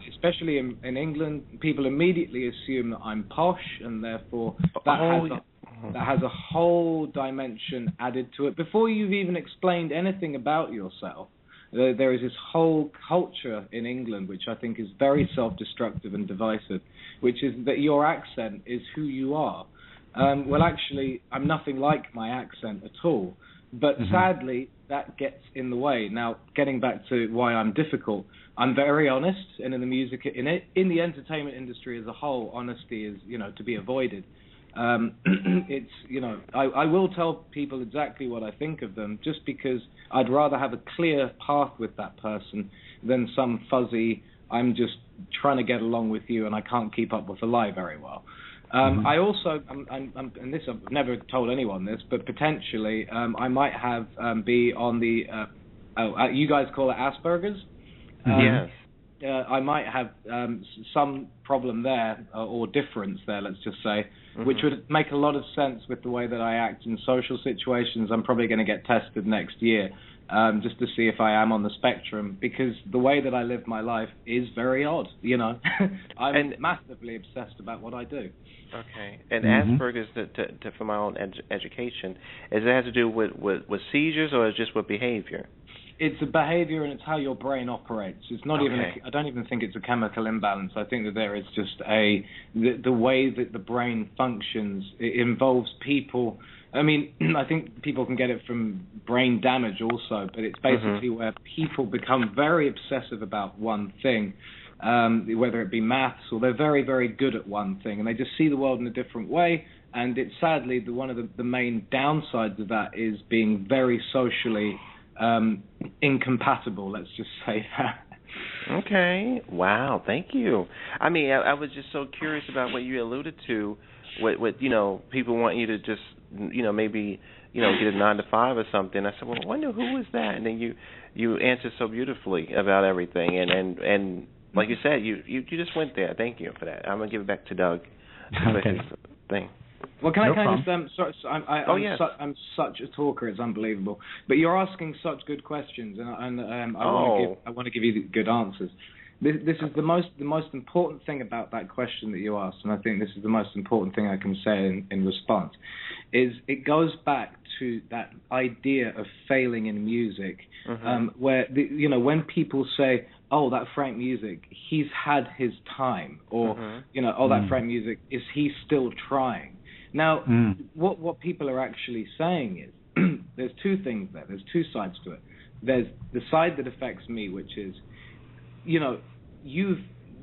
Especially in England, people immediately assume that I'm posh, and therefore that has a whole dimension added to it. Before you've even explained anything about yourself, there is this whole culture in England which I think is very self-destructive and divisive, which is that your accent is who you are. Well, actually, I'm nothing like my accent at all. But sadly, that gets in the way. Now, getting back to why I'm difficult, I'm very honest, and in the music, in the entertainment industry as a whole, honesty is, to be avoided. It's, I will tell people exactly what I think of them, just because I'd rather have a clear path with that person than some fuzzy, I'm just trying to get along with you and I can't keep up with the lie very well. I also, and this I've never told anyone this, but potentially I might have be on the, you guys call it Aspergers? Yes. I might have some problem there, or difference there, let's just say, which would make a lot of sense with the way that I act in social situations. I'm probably going to get tested next year just to see if I am on the spectrum, because the way that I live my life is very odd, I'm massively obsessed about what I do. Okay. And Asperger's, for my own education, is it has to do with seizures, or is it just with behavior? It's a behavior, and it's how your brain operates. It's not even. I don't even think it's a chemical imbalance. I think that there is just the way that the brain functions. It involves people. I mean, I think people can get it from brain damage also, but it's basically where people become very obsessive about one thing, whether it be maths, or they're very, very good at one thing, and they just see the world in a different way. And it's sadly one of the main downsides of that is being very socially incompatible, let's just say that. Okay. Wow. Thank you. I mean, I was just so curious about what you alluded to, with people want you to just, maybe, get a 9 to 5 or something. I said, well, I wonder who is that? And then you answered so beautifully about everything, and like you said, you just went there. Thank you for that. I'm gonna give it back to Doug. Okay. Thing. Well, can I just yes. I'm such a talker, it's unbelievable. But you're asking such good questions, and I want to give you good answers. this is the most important thing about that question that you asked, and I think this is the most important thing I can say in response, is it goes back to that idea of failing in music, where when people say, "Oh, that FrankMusik, he's had his time," or "Oh, that FrankMusik, is he still trying?" Now, what people are actually saying is there's two things there. There's two sides to it. There's the side that affects me, which is,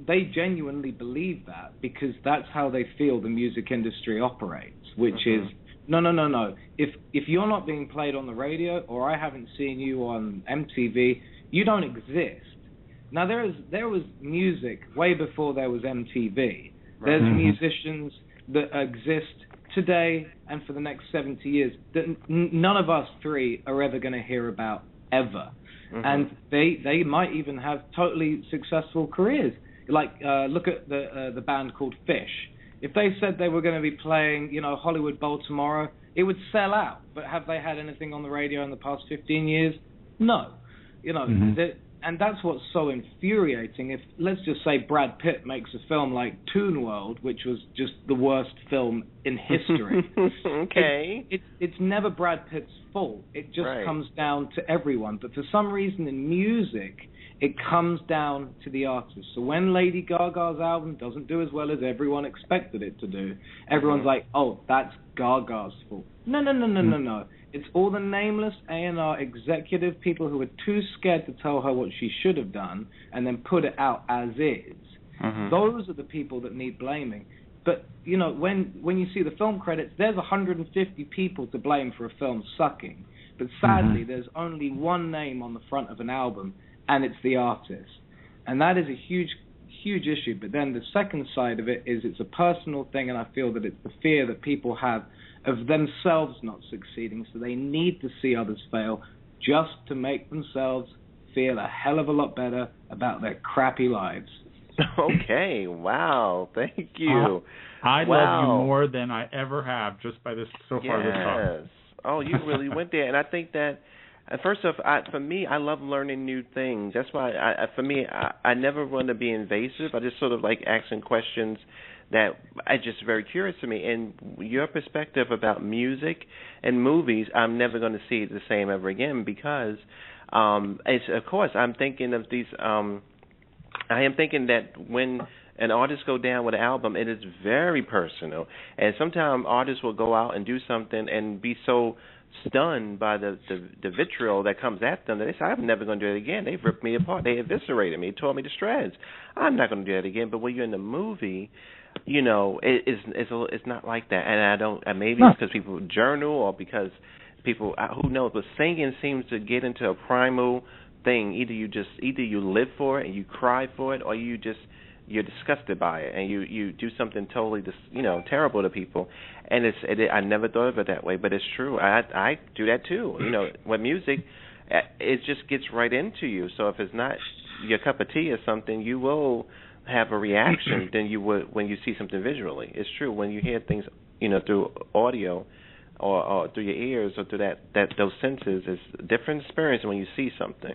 they genuinely believe that because that's how they feel the music industry operates, which is, no. If you're not being played on the radio, or I haven't seen you on MTV, you don't exist. Now, there was music way before there was MTV. There's musicians that exist today and for the next 70 years that none of us three are ever going to hear about, ever. And they might even have totally successful careers. Like, look at the band called Fish. If they said they were going to be playing, Hollywood Bowl tomorrow, it would sell out. But have they had anything on the radio in the past 15 years? No. And that's what's so infuriating. If, let's just say, Brad Pitt makes a film like Toon World, which was just the worst film in history. Okay. It's never Brad Pitt's fault. It just comes down to everyone. But for some reason in music, it comes down to the artist. So when Lady Gaga's album doesn't do as well as everyone expected it to do, everyone's like, "Oh, that's Gaga's fault." No. It's all the nameless A&R executive people who are too scared to tell her what she should have done and then put it out as is. Those are the people that need blaming. But, when you see the film credits, there's 150 people to blame for a film sucking. But sadly, there's only one name on the front of an album, and it's the artist. And that is a huge, huge issue. But then the second side of it is it's a personal thing, and I feel that it's the fear that people have of themselves not succeeding, so they need to see others fail just to make themselves feel a hell of a lot better about their crappy lives. Okay, wow, thank you. I love you more than I ever have just by this so far this talk. Oh, you really went there, and I think that, first off, for me, I love learning new things. That's why, I never want to be invasive. I just sort of like asking questions that are just very curious to me. And your perspective about music and movies, I'm never going to see it the same ever again because, of course, I'm thinking of these. I am thinking that when an artist go down with an album, it is very personal, and sometimes artists will go out and do something and be so stunned by the vitriol that comes at them that they say, "I'm never going to do it again." They ripped me apart. They eviscerated me. Tore me to shreds. I'm not going to do that again. But when you're in the movie, it's not like that, and I don't. And maybe it's because people journal, or because people, who knows. But singing seems to get into a primal thing. Either you live for it and you cry for it, or you're disgusted by it and you do something totally terrible to people. And I never thought of it that way, but it's true. I do that too. With music, it just gets right into you. So if it's not your cup of tea or something, you will have a reaction than you would when you see something visually. It's true. When you hear things, through audio or through your ears or through those senses, it's a different experience when you see something.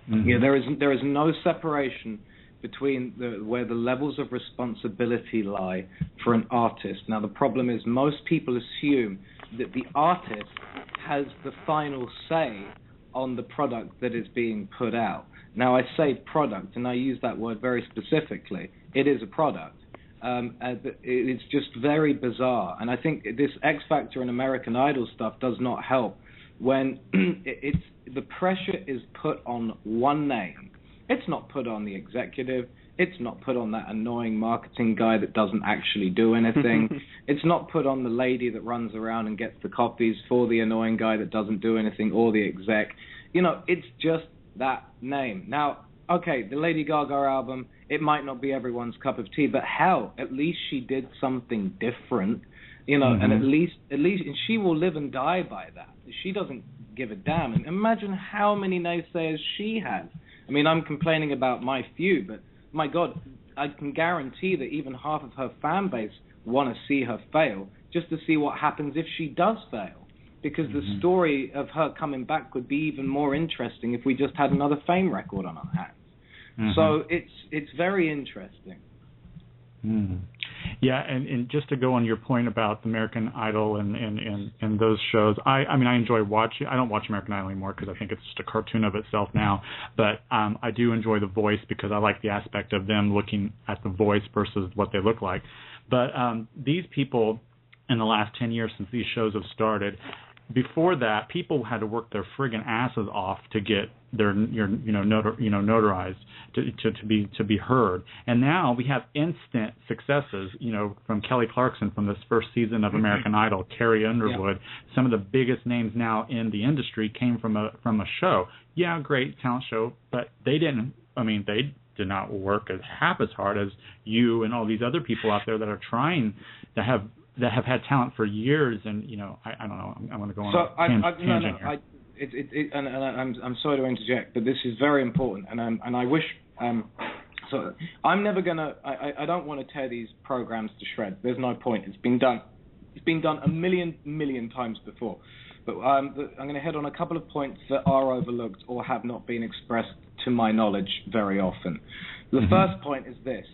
Yeah, there is no separation between where the levels of responsibility lie for an artist. Now, the problem is most people assume that the artist has the final say on the product that is being put out. Now, I say product, and I use that word very specifically. It is a product. It's just very bizarre. And I think this X Factor and American Idol stuff does not help when the pressure is put on one name. It's not put on the executive. It's not put on that annoying marketing guy that doesn't actually do anything. It's not put on the lady that runs around and gets the copies for the annoying guy that doesn't do anything, or the exec. It's just that name. Now, okay, the Lady Gaga album, it might not be everyone's cup of tea, but hell, at least she did something different, and at least, and she will live and die by that. She doesn't give a damn. And imagine how many naysayers she has. I mean, I'm complaining about my few, but my God, I can guarantee that even half of her fan base want to see her fail, just to see what happens if she does fail. Because the story of her coming back would be even more interesting if we just had another Fame record on our hands. So it's very interesting. Yeah, and just to go on your point about American Idol and those shows, I mean, I enjoy watching. I don't watch American Idol anymore because I think it's just a cartoon of itself now. But I do enjoy The Voice because I like the aspect of them looking at the voice versus what they look like. But these people, in the last 10 years since these shows have started, before that, people had to work their friggin' asses off to get their notarized to be heard. And now we have instant successes. From Kelly Clarkson from this first season of American Idol, Carrie Underwood. Yeah. Some of the biggest names now in the industry came from a show. Yeah, great talent show, but they didn't. I mean, they did not work half as hard as you and all these other people out there that are trying to have. That have had talent for years, and I don't know. I'm going to go on a tangent here. I'm sorry to interject, but this is very important, and I wish. So I'm never gonna. I don't want to tear these programs to shreds. There's no point. It's been done. It's been done a million times before. But I'm going to head on a couple of points that are overlooked or have not been expressed to my knowledge very often. The first point is this: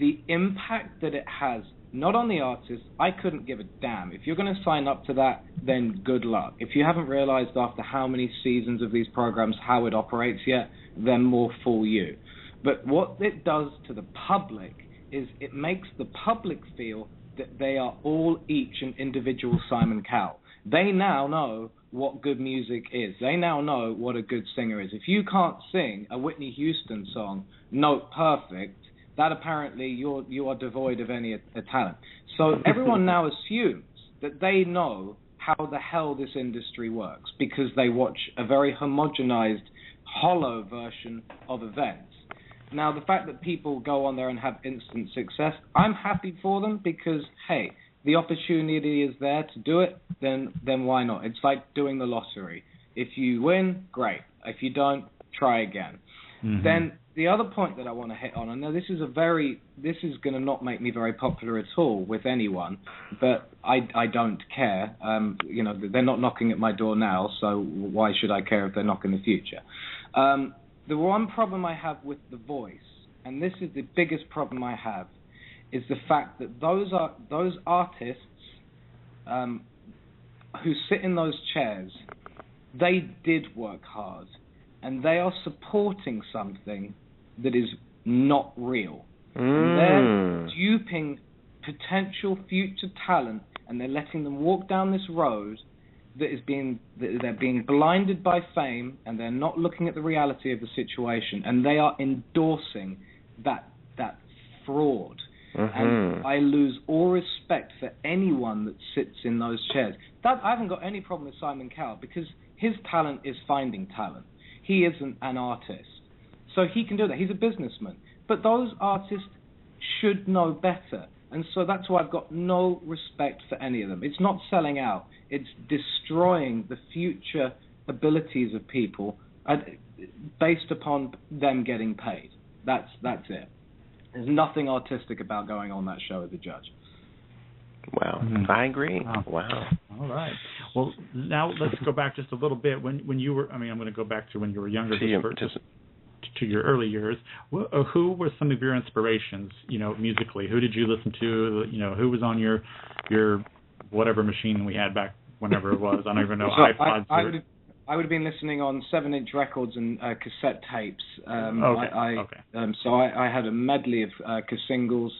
the impact that it has. Not on the artist, I couldn't give a damn. If you're going to sign up to that, then good luck. If you haven't realized after how many seasons of these programs how it operates yet, then more fool you. But what it does to the public is it makes the public feel that they are all each an individual Simon Cowell. They now know what good music is. They now know what a good singer is. If you can't sing a Whitney Houston song note perfect, that apparently you are devoid of any talent. So everyone now assumes that they know how the hell this industry works because they watch a very homogenized, hollow version of events. Now, the fact that people go on there and have instant success, I'm happy for them because, hey, the opportunity is there to do it, then why not? It's like doing the lottery. If you win, great. If you don't, try again. Then the other point that I want to hit on, and now this is going to not make me very popular at all with anyone, but I don't care. They're not knocking at my door now, so why should I care if they knock in the future? The one problem I have with The Voice, and this is the biggest problem I have, is the fact that those artists who sit in those chairs, they did work hard. And they are supporting something that is not real. And they're duping potential future talent, and they're letting them walk down this road they're being blinded by fame, and they're not looking at the reality of the situation, and they are endorsing that fraud. And I lose all respect for anyone that sits in those chairs. I haven't got any problem with Simon Cowell because his talent is finding talent. He isn't an artist. So he can do that. He's a businessman. But those artists should know better. And so that's why I've got no respect for any of them. It's not selling out. It's destroying the future abilities of people based upon them getting paid. That's it. There's nothing artistic about going on that show as a judge. Wow, I agree. Wow. All right. Well, now let's go back just a little bit. When you were, I'm going to go back to when you were younger, to your early years. Who were some of your inspirations, musically? Who did you listen to? Who was on your whatever machine we had back whenever it was? I don't even know. So iPods. I would have been listening on 7-inch records and cassette tapes. So I had a medley of singles.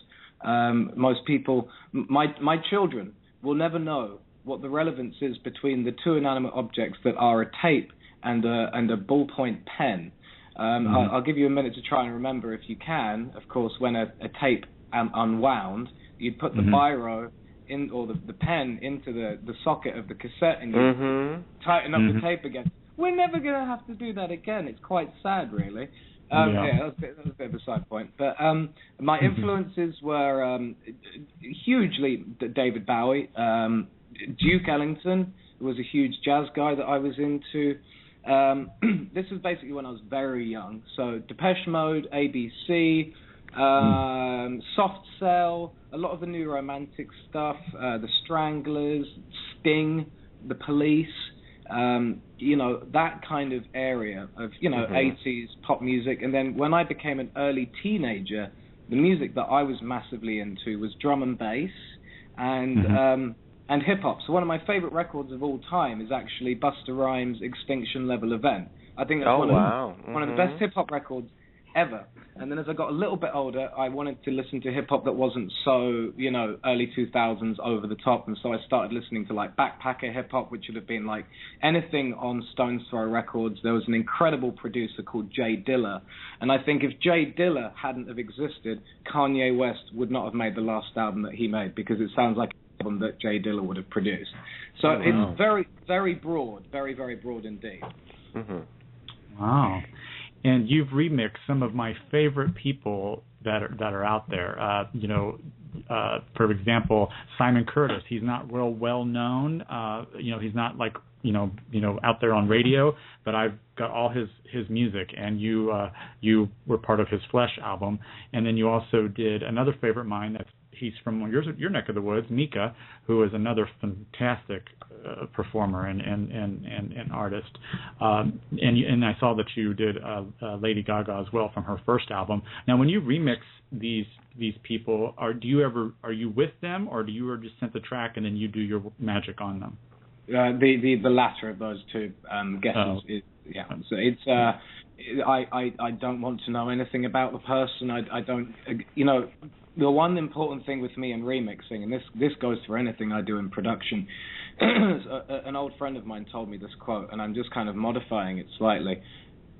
Most people, my children, will never know what the relevance is between the two inanimate objects that are a tape and a ballpoint pen. I'll give you a minute to try and remember if you can. Of course, when a tape unwound, you'd put the biro in, or the pen into the socket of the cassette, and you tighten up the tape again. We're never going to have to do that again. It's quite sad, really. That was a bit of a side point. But my influences were hugely David Bowie, Duke Ellington was a huge jazz guy that I was into. This was basically when I was very young. So Depeche Mode, ABC, Soft Cell, a lot of the new romantic stuff, the Stranglers, Sting, the Police. that kind of area of 80s pop music. And then when I became an early teenager, the music that I was massively into was drum and bass and hip hop. So one of my favorite records of all time is actually Busta Rhymes' Extinction Level Event. I think that's one of the best hip hop records ever. And then as I got a little bit older, I wanted to listen to hip hop that wasn't so, early 2000s over the top. And so I started listening to like backpacker hip hop, which would have been like anything on Stone's Throw Records. There was an incredible producer called Jay Dilla. And I think if Jay Dilla hadn't have existed, Kanye West would not have made the last album that he made, because it sounds like an album that Jay Dilla would have produced. So it's very, very broad, very, very broad indeed. Wow. And you've remixed some of my favorite people that are out there. For example, Simon Curtis. He's not well known. He's not like out there on radio. But I've got all his music, and you were part of his Flesh album, and then you also did another favorite of mine. He's from your neck of the woods, Mika, who is another fantastic performer and artist. And I saw that you did Lady Gaga as well from her first album. Now, when you remix these people, are you with them, or do you just send the track and then you do your magic on them? The latter of those two guesses. So it's I don't want to know anything about the person. I don't the one important thing with me in remixing, and this goes for anything I do in production, an old friend of mine told me this quote, and I'm just kind of modifying it slightly.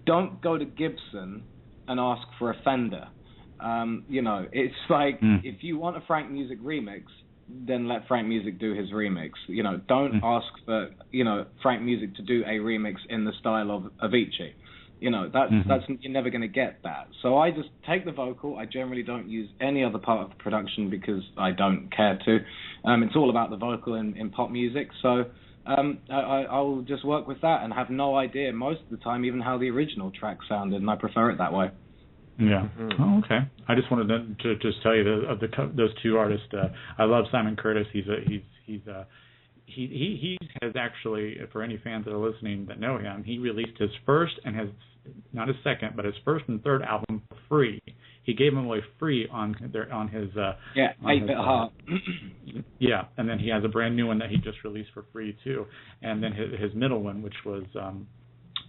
Don't go to Gibson and ask for a Fender. It's like, if you want a FrankMusik remix, then let FrankMusik do his remix. Don't ask for, FrankMusik to do a remix in the style of Avicii. That's you're never going to get that. So I just take the vocal. I generally don't use any other part of the production because I don't care to. It's all about the vocal in pop music. So I'll just work with that and have no idea most of the time even how the original track sounded, and I prefer it that way. Yeah. Oh, okay. I just wanted to just tell you those two artists. I love Simon Curtis. He has actually, for any fans that are listening that know him, he released his first and has not his second, but his first and third album for free. He gave them away free on his 8-Bit Heart. Yeah, and then he has a brand new one that he just released for free too, and then his middle one, which was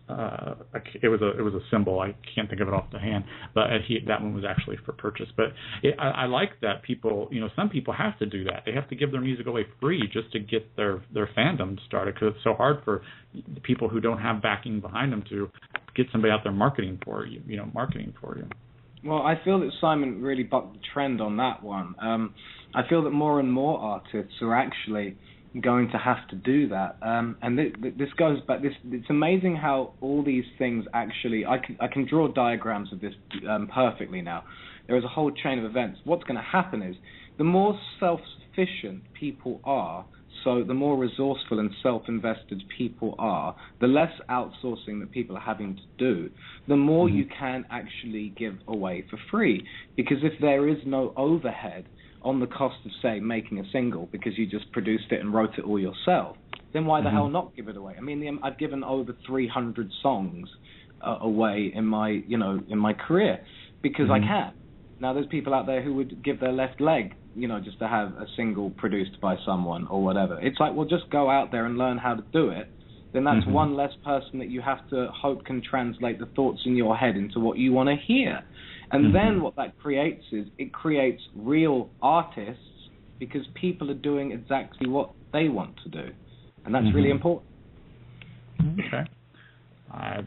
it was a symbol. I can't think of it off the hand, but that one was actually for purchase. But I like that people, some people have to do that. They have to give their music away free just to get their fandom started, because it's so hard for people who don't have backing behind them to get somebody out there marketing for you. Well, I feel that Simon really bucked the trend on that one. I feel that more and more artists are actually going to have to do that, and this goes back. It's amazing how all these things actually. I can draw diagrams of this perfectly now. There is a whole chain of events. What's going to happen is the more self-sufficient people are, so the more resourceful and self-invested people are, the less outsourcing that people are having to do, the more you can actually give away for free. Because if there is no overhead on the cost of, say, making a single because you just produced it and wrote it all yourself, then why the hell not give it away? I mean, I've given over 300 songs away in my career because I can. Now, there's people out there who would give their left leg, just to have a single produced by someone or whatever. It's like, well, just go out there and learn how to do it. Then that's one less person that you have to hope can translate the thoughts in your head into what you want to hear. And then what that creates is it creates real artists because people are doing exactly what they want to do. And that's really important. Okay. I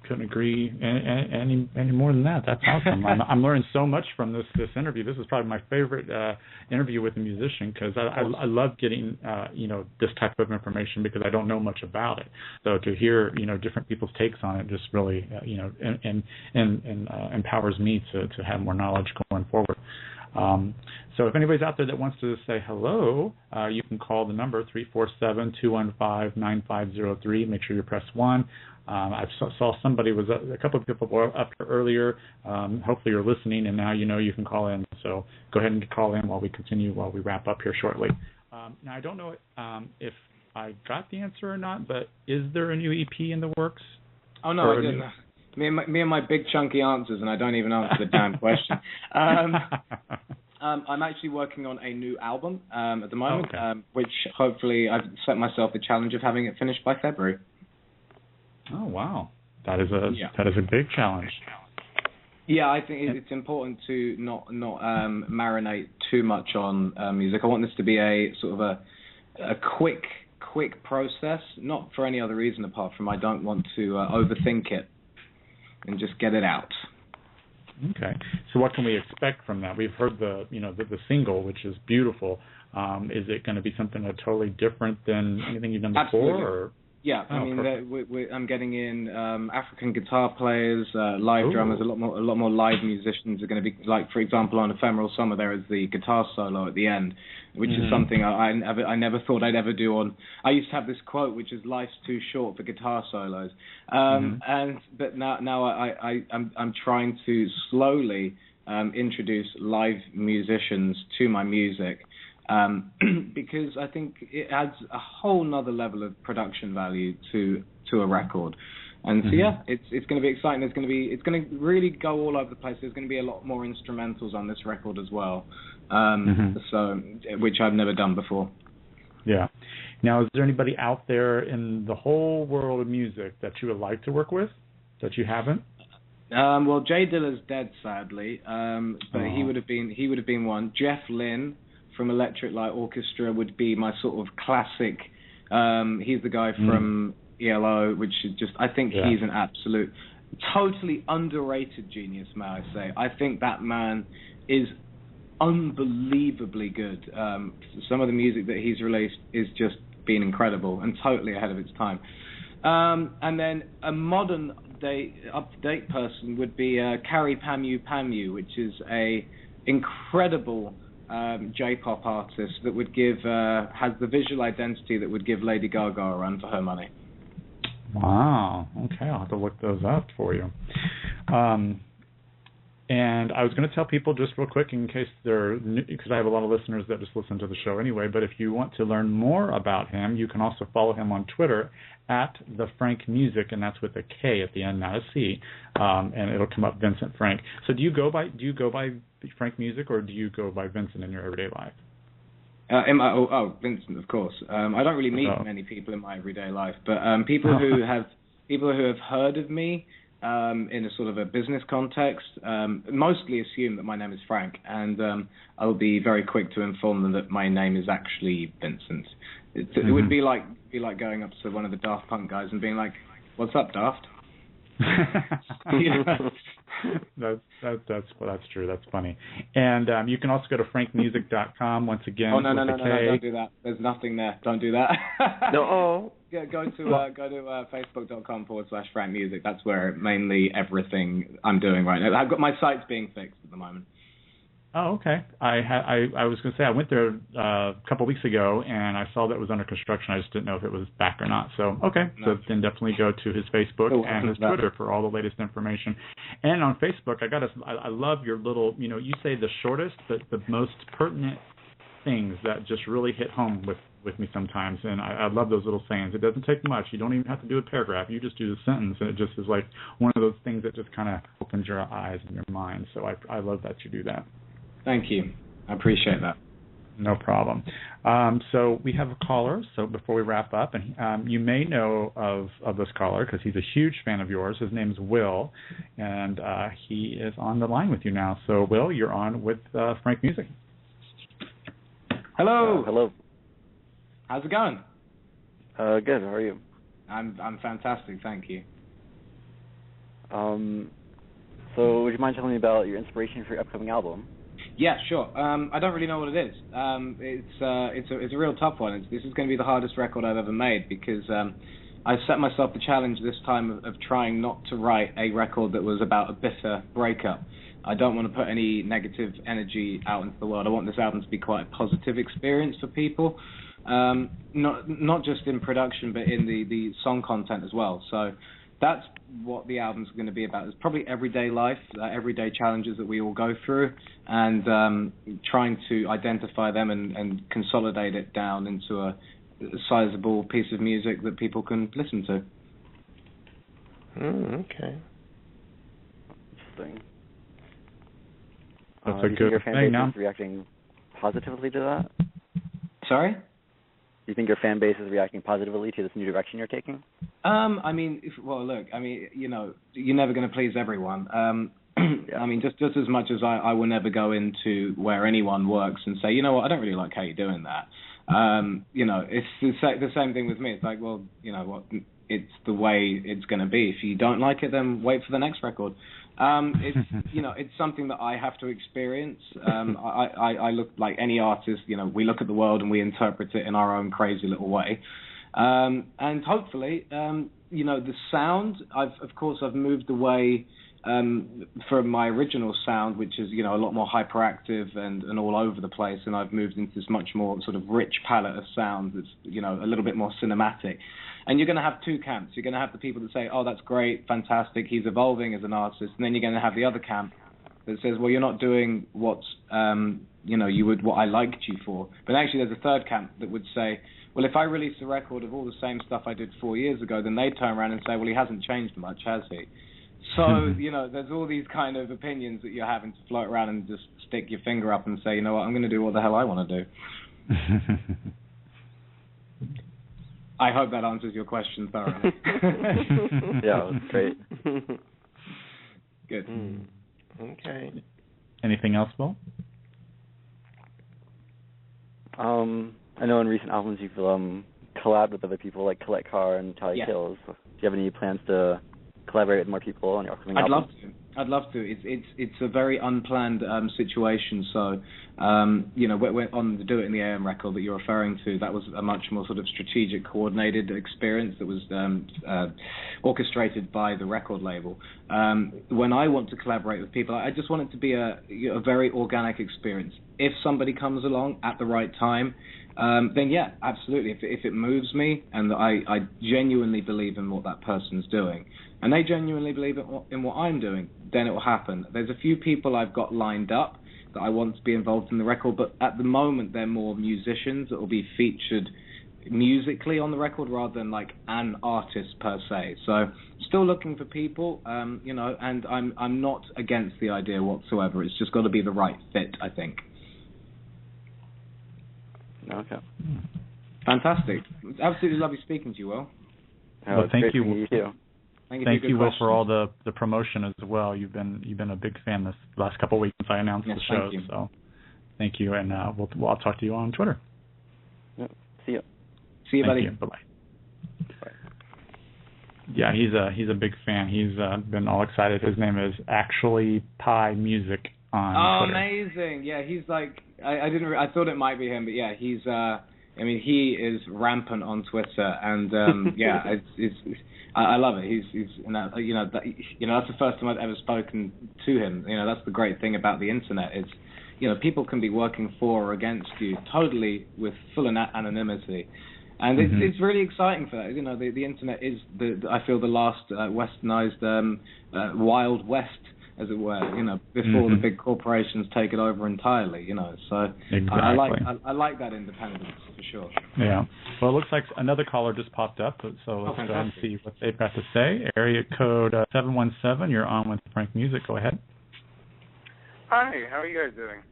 couldn't agree any more than that. That's awesome. I'm learning so much from this interview. This is probably my favorite interview with a musician because I love getting this type of information because I don't know much about it. So to hear different people's takes on it just really empowers me to have more knowledge going forward. So if anybody's out there that wants to say hello, you can call the number 347-215-9503. Make sure you press 1. I saw somebody a couple of people were up here earlier. Hopefully you're listening, and now you can call in. So go ahead and call in while we wrap up here shortly. Now I don't know if I got the answer or not, but is there a new EP in the works? Oh, no, I didn't. Me and my big chunky answers, and I don't even answer the damn question. I'm actually working on a new album at the moment, which hopefully I've set myself the challenge of having it finished by February. Oh, wow. That is a big challenge. Yeah, I think it's important to not marinate too much on music. I want this to be a sort of a quick process, not for any other reason apart from I don't want to overthink it and just get it out. Okay. So what can we expect from that? We've heard the single, which is beautiful. Is it going to be something totally different than anything you've done before? Absolutely. Or? Yeah, I mean, I'm getting in African guitar players, live drummers, a lot more live musicians are going to be, like, for example, on Ephemeral Summer, there is the guitar solo at the end, which is something I never thought I'd ever do on. I used to have this quote, which is "Life's too short for guitar solos," but now I'm trying to slowly introduce live musicians to my music. Because I think it adds a whole nother level of production value to a record, and so it's going to be exciting. It's going to really go all over the place. There's going to be a lot more instrumentals on this record as well, so which I've never done before. Yeah. Now, is there anybody out there in the whole world of music that you would like to work with that you haven't? Well, Jay Dilla's dead, sadly, but he would have been one. Jeff Lynne from Electric Light Orchestra would be my sort of classic. He's the guy from ELO, which is just, I think he's an absolute, totally underrated genius, may I say. I think that man is unbelievably good. Some of the music that he's released is just been incredible and totally ahead of its time. And then a modern up-to-date person would be Carrie Pamu, which is a incredible J-pop artist that would has the visual identity that would give Lady Gaga a run for her money. Wow. Okay, I'll have to look those up for you. And I was going to tell people just real quick in case they're new, because I have a lot of listeners that just listen to the show anyway, but if you want to learn more about him, you can also follow him on Twitter at the FrankMusik, and that's with a K at the end, not a C, and it'll come up Vincent Frank. So do you go by FrankMusik, or do you go by Vincent in your everyday life? Vincent, of course. I don't really meet many people in my everyday life, but people who have heard of me in a sort of a business context mostly assume that my name is Frank, and I'll be very quick to inform them that my name is actually Vincent. It would be like going up to one of the Daft Punk guys and being like, "What's up, Daft?" That's true. That's funny. And you can also go to frankmusic.com once again. Oh no, don't do that. There's nothing there. Don't do that. No. Go to facebook.com/FrankMusik. That's where mainly everything I'm doing right now. I've got my sites being fixed at the moment. Oh, okay. I was going to say I went there a couple weeks ago and I saw that it was under construction. I just didn't know if it was back or not. So okay, so then definitely go to his Facebook and his Twitter for all the latest information. And on Facebook, I love your little, you say the shortest but the most pertinent things that just really hit home with me sometimes, and I love those little sayings. It doesn't take much. You don't even have to do a paragraph. You just do the sentence, and it just is like one of those things that just kind of opens your eyes and your mind. So I love that you do that. Thank you. I appreciate that. No problem. So we have a caller. So before we wrap up, and you may know of this caller because he's a huge fan of yours. His name is Will, and he is on the line with you now. So Will, you're on with FrankMusik. Hello. Hello. How's it going? Good. How are you? I'm fantastic. Thank you. So would you mind telling me about your inspiration for your upcoming album? Yeah, sure. I don't really know what it is. It's a real tough one. This is going to be the hardest record I've ever made because I set myself the challenge this time of trying not to write a record that was about a bitter breakup. I don't want to put any negative energy out into the world. I want this album to be quite a positive experience for people, not just in production but in the song content as well. So that's what the album's going to be about. It's probably everyday life, everyday challenges that we all go through, and trying to identify them and consolidate it down into sizable piece of music that people can listen to. Okay. Interesting. That's do a you think good your fan thing. base is reacting positively to that? Sorry? Do you think your fan base is reacting positively to this new direction you're taking? I mean, look, I mean, you're never going to please everyone. Yeah. I mean, just as much as I will never go into where anyone works and say, you know what, I don't really like how you're doing that. It's the same thing with me. It's like, well, you know what, it's the way it's going to be. If you don't like it, then wait for the next record. It's it's something that I have to experience. I look like any artist. We look at the world and we interpret it in our own crazy little way. And hopefully, the sound. I've moved away from my original sound, which is a lot more hyperactive and all over the place, and I've moved into this much more sort of rich palette of sound that's a little bit more cinematic. And you're going to have two camps. You're going to have the people that say, oh, that's great, fantastic, he's evolving as an artist, and then you're going to have the other camp that says, well, you're not doing what I liked you for. But actually there's a third camp that would say, well, if I release a record of all the same stuff I did 4 years ago, then they turn around and say, well, he hasn't changed much, has he? So, there's all these kind of opinions that you're having to float around and just stick your finger up and say, you know what, I'm going to do what the hell I want to do. I hope that answers your question thoroughly. Yeah, that's great. Good. Okay. Anything else, Bill? I know in recent albums you've collabed with other people like Colette Carr and Tally Kills. Do you have any plans to collaborate with more people on your upcoming album? I'd love to. It's a very unplanned situation. So, we're on the Do It in the AM record that you're referring to. That was a much more sort of strategic, coordinated experience that was orchestrated by the record label. When I want to collaborate with people, I just want it to be a very organic experience. If somebody comes along at the right time, then yeah, absolutely. If it moves me and I genuinely believe in what that person's doing, and they genuinely believe in what I'm doing, then it will happen. There's a few people I've got lined up that I want to be involved in the record, but at the moment they're more musicians that will be featured musically on the record rather than like an artist per se. So still looking for people, and I'm not against the idea whatsoever. It's just got to be the right fit, I think. Okay. Fantastic. It's absolutely lovely speaking to you, Will. Well, thank you. You too. Thank you, Will, for all the promotion as well. You've been a big fan this last couple of weeks since I announced the show. So thank you, and I'll talk to you on Twitter. Yep. See you. See you, buddy. Bye bye. Yeah, he's a big fan. He's been all excited. His name is actually Pie Music on Twitter. Amazing! Yeah, he's like I thought it might be him, but yeah, he's he is rampant on Twitter, and yeah, I love it. He's that's the first time I've ever spoken to him. That's the great thing about the internet. It's people can be working for or against you totally with full anonymity. And it's really exciting for that. The internet is I feel the last westernized Wild West, as it were. Before the big corporations take it over entirely. So exactly. I like that independence for sure. Yeah. Well, it looks like another caller just popped up. So let's go ahead and see what they've got to say. Area code 717. You're on with FrankMusik. Go ahead. Hi. How are you guys doing?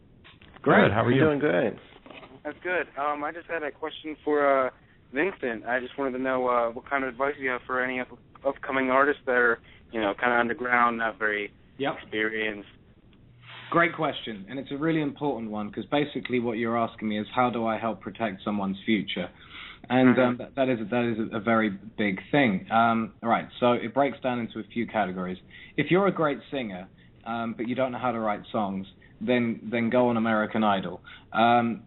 Great. How are you? Doing good. That's good. I just had a question for Vincent. I just wanted to know what kind of advice you have for any upcoming artists that are, kind of underground, not very experienced. Great question, and it's a really important one because basically what you're asking me is how do I help protect someone's future, and that is a very big thing. All right, so it breaks down into a few categories. If you're a great singer, but you don't know how to write songs, then go on American Idol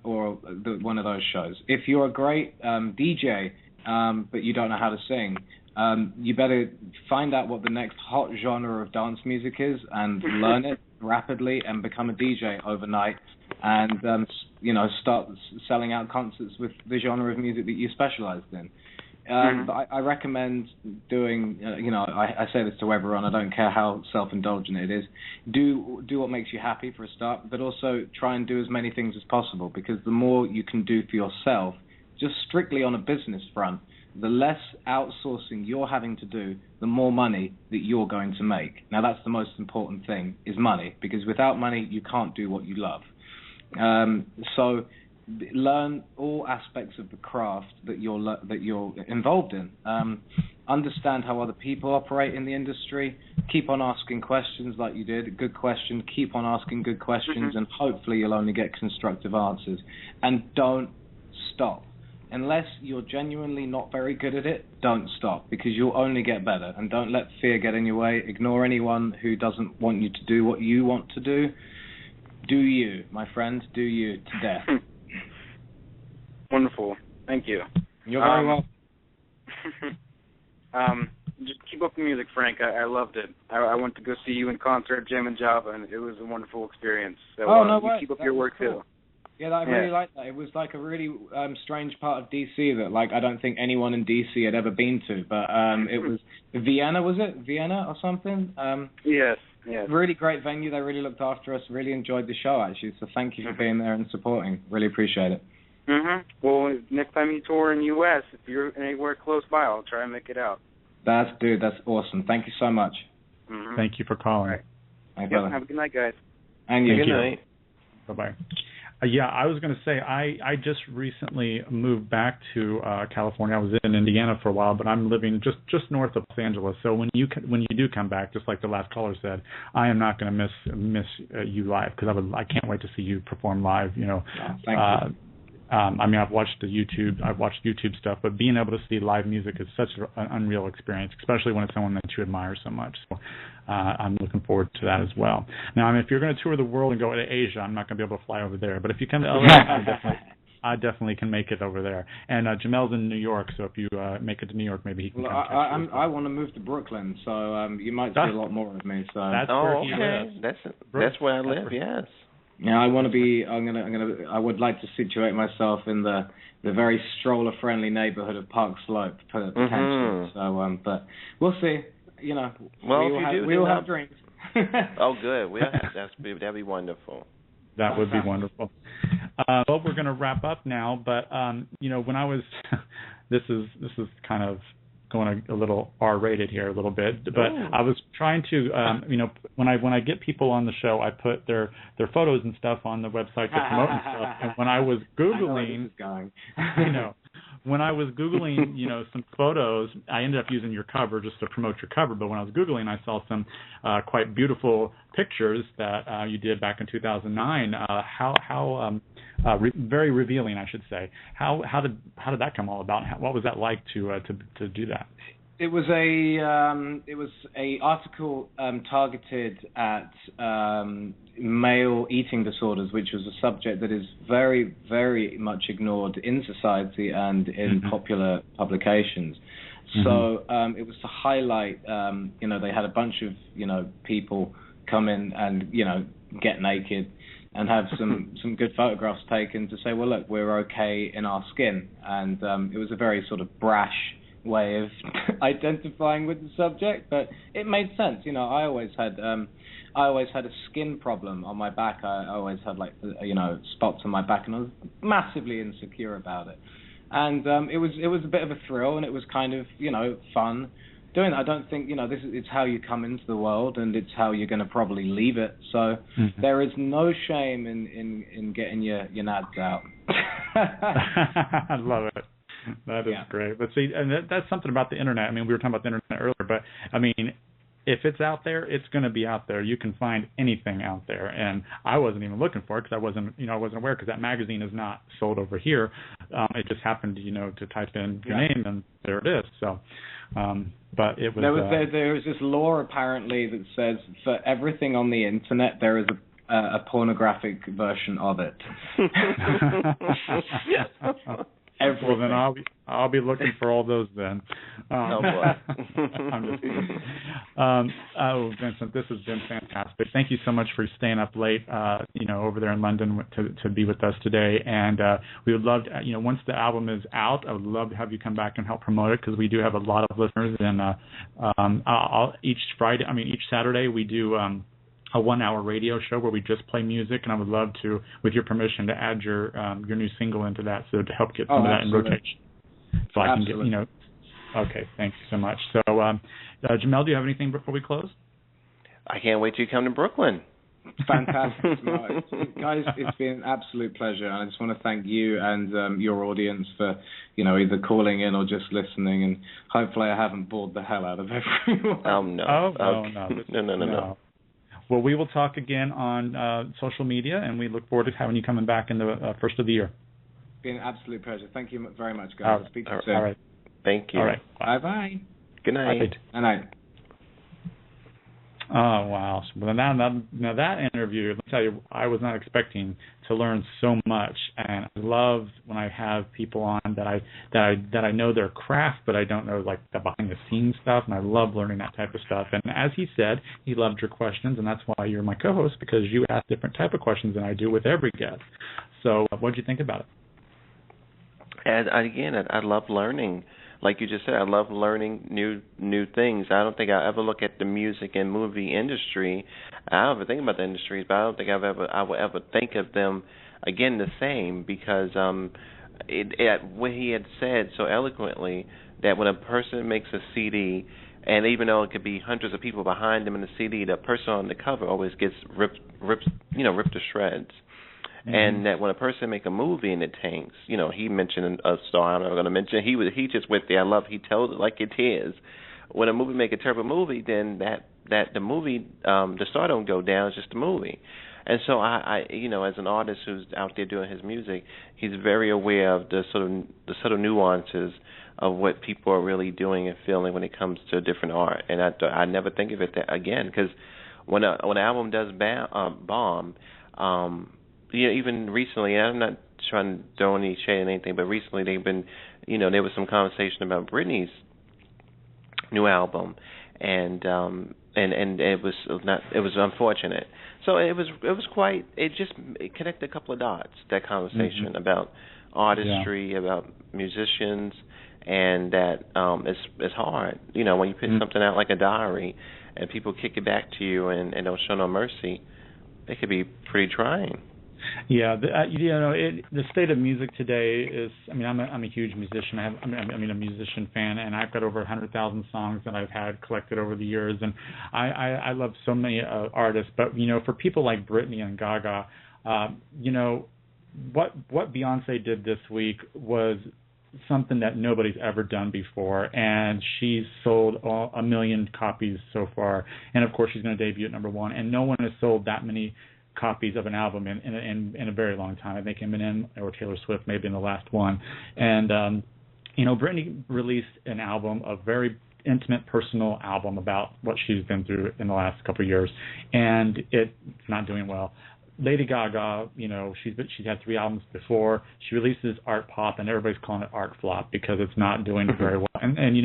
or one of those shows. If you're a great DJ, but you don't know how to sing, you better find out what the next hot genre of dance music is and learn it rapidly and become a DJ overnight and start selling out concerts with the genre of music that you specialized in. But I recommend doing, I say this to everyone, I don't care how self-indulgent it is, do what makes you happy for a start, but also try and do as many things as possible, because the more you can do for yourself, just strictly on a business front, the less outsourcing you're having to do, the more money that you're going to make. Now, that's the most important thing, is money, because without money, you can't do what you love. So learn all aspects of the craft that you're involved in. Understand how other people operate in the industry. Keep on asking questions like you did. Good question. Keep on asking good questions, and hopefully you'll only get constructive answers. And don't stop. Unless you're genuinely not very good at it, don't stop, because you'll only get better. And don't let fear get in your way. Ignore anyone who doesn't want you to do what you want to do. Do you, my friend. Do you to death. Wonderful. Thank you. You're very welcome. Just keep up the music, Frank. I loved it. I went to go see you in concert, Jam and Java, and it was a wonderful experience. So no way. Keep up your work, cool. too. Yeah, I really liked that. It was like a really strange part of DC that, like, I don't think anyone in DC had ever been to. But it was Vienna, was it? Vienna or something? Yes. Really great venue. They really looked after us. Really enjoyed the show, actually. So thank you for being there and supporting. Really appreciate it. Well, next time you tour in the U.S., if you're anywhere close by, I'll try and make it out. That's awesome. Thank you so much. Thank you for calling. All right. Yep, have a good night, guys. And you. Good night. Bye-bye. Yeah, I was going to say, I just recently moved back to California. I was in Indiana for a while, but I'm living just north of Los Angeles. So when you do come back, just like the last caller said, I am not going to miss you live, because I can't wait to see you perform live. You know, thank you. I mean, I've watched YouTube stuff, but being able to see live music is such an unreal experience, especially when it's someone that you admire so much. So I'm looking forward to that as well. Now, I mean, if you're going to tour the world and go to Asia, I'm not going to be able to fly over there. But if you come to LA, I definitely can make it over there. And Jamel's in New York, so if you make it to New York, maybe he can come catch you. I want to move to Brooklyn, so you might see a lot more of me. So that's where he lives. That's where I live. Yes. Yeah, I want to be. I would like to situate myself in the very stroller-friendly neighborhood of Park Slope, potentially. So, but we'll see. You know, we all have dreams. Oh, good. That'd be wonderful. That would be wonderful. Well, we're going to wrap up now, but you know, when I was, this is kind of going a little R-rated here a little bit, but I was trying to, you know, when I get people on the show, I put their photos and stuff on the website to promote and stuff. And when I was Googling, you know, when I was Googling, you know, some photos, I ended up using your cover just to promote your cover. But when I was Googling, I saw some quite beautiful pictures that you did back in 2009. Very revealing, I should say. How did that come all about? What was that like to do that? It was a article targeted at male eating disorders, which was a subject that is very, very much ignored in society and in popular publications. So it was to highlight, you know, they had a bunch of, you know, people come in and, you know, get naked and have some good photographs taken to say, well, look, we're okay in our skin. And it was a very sort of brash way of identifying with the subject, but it made sense. You know, I always had a skin problem on my back. I always had, like, you know, spots on my back, and I was massively insecure about it. And it was a bit of a thrill, and it was kind of, you know, fun doing that. I don't think, you know, it's how you come into the world, and it's how you're going to probably leave it. So there is no shame in getting your nads out. I love it. That is great. But see, and that's something about the internet. I mean, we were talking about the internet earlier, but I mean, if it's out there, it's going to be out there. You can find anything out there, and I wasn't even looking for it because I wasn't aware, because that magazine is not sold over here. It just happened, you know, to type in your name, and there it is. So, but it was there was this law apparently that says for everything on the internet there is a pornographic version of it. Well, then I'll be looking for all those then. Oh boy! I'm just kidding. Vincent, this has been fantastic. Thank you so much for staying up late, you know, over there in London to be with us today. And we would love to, you know, once the album is out, I would love to have you come back and help promote it, because we do have a lot of listeners. And each Saturday we do. a 1-hour radio show where we just play music, and I would love to, with your permission, to add your new single into that, so to help get some of that in rotation. So I can get, Okay, thank you so much. So, Jamel, do you have anything before we close? I can't wait till you come to Brooklyn. Fantastic, guys! It's been an absolute pleasure, and I just want to thank you and your audience for, either calling in or just listening. And hopefully, I haven't bored the hell out of everyone. No. No. Well, we will talk again on social media, and we look forward to having you coming back in the first of the year. It's been an absolute pleasure. Thank you very much, guys. I'll speak to you soon. All right. Thank you. All right. Bye-bye. Good night. Good night. Oh, wow. Well, now that interview, let me tell you, I was not expecting to learn so much, and I love when I have people on that I know their craft, but I don't know like the behind the scenes stuff, and I love learning that type of stuff. And as he said, he loved your questions, and that's why you're my co-host, because you ask different type of questions than I do with every guest. So what did you think about it? And again, I love learning. Like you just said, I love learning new things. I don't think I ever look at the music and movie industry. I don't ever think about the industries, but I don't think I will ever think of them again the same, because what he had said so eloquently, that when a person makes a CD, and even though it could be hundreds of people behind them in the CD, the person on the cover always gets ripped to shreds. Mm-hmm. And that when a person make a movie and it tanks, he mentioned a star I'm not going to mention. He just went there. he tells it like it is. When a movie make a terrible movie, then that the movie, the star don't go down. It's just the movie. And so I as an artist who's out there doing his music, he's very aware of the subtle nuances of what people are really doing and feeling when it comes to different art. And I never think of it that again, because when an album does bomb. Even recently, I'm not trying to throw any shade or anything, but recently they've been, there was some conversation about Britney's new album, and it was unfortunate. So it connected a couple of dots, that conversation about artistry, about musicians, and that it's hard. When you put something out like a diary, and people kick it back to you and don't show no mercy, it could be pretty trying. Yeah, the state of music today is. I'm a huge musician. I'm a musician fan, and I've got over 100,000 songs that I've had collected over the years, and I love so many artists. But for people like Britney and Gaga, what Beyonce did this week was something that nobody's ever done before, and she's sold 1 million copies so far, and of course she's going to debut at #1, and no one has sold that many copies of an album in a very long time. I think Eminem or Taylor Swift may have been the last one. And Britney released an album, a very intimate, personal album about what she's been through in the last couple of years, and it's not doing well. Lady Gaga, she's had 3 albums before. She releases art pop, and everybody's calling it art flop because it's not doing very well. And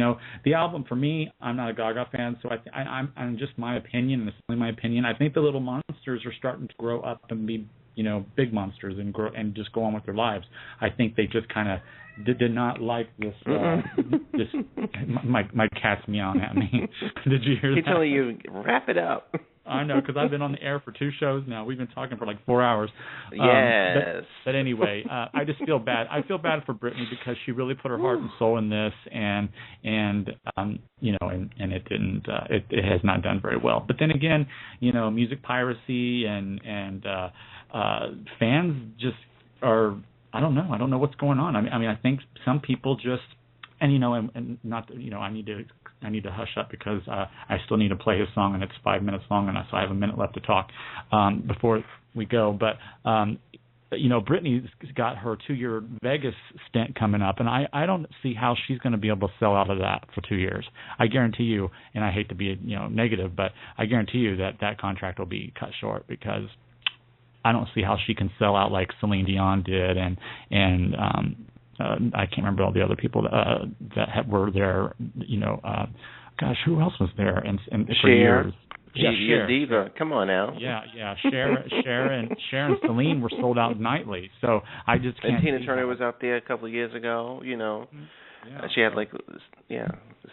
the album, for me, I'm not a Gaga fan, so I'm just my opinion, and it's only my opinion. I think the little monsters are starting to grow up and be, big monsters and grow and just go on with their lives. I think they just kind of did not like this. My cat's meowing at me. Did you hear that? He's telling you, wrap it up. I know, because I've been on the air for 2 shows now. We've been talking for like 4 hours. Yes. But anyway, I just feel bad. I feel bad for Britney because she really put her heart and soul in this, and it didn't. It has not done very well. But then again, music piracy and fans just are. I don't know. I don't know what's going on. I think some people just. And not I need to hush up because I still need to play his song, and it's 5 minutes long, and so I have a minute left to talk before we go. But Britney's got her 2-year Vegas stint coming up, and I don't see how she's going to be able to sell out of that for 2 years. I guarantee you, and I hate to be negative, but I guarantee you that contract will be cut short because I don't see how she can sell out like Celine Dion did, and I can't remember all the other people that were there. Gosh, who else was there? And for years, Cher. Diva. Come on now. Yeah. Cher and Celine were sold out nightly. So I just can't. And Tina Turner was out there a couple of years ago. Yeah. She had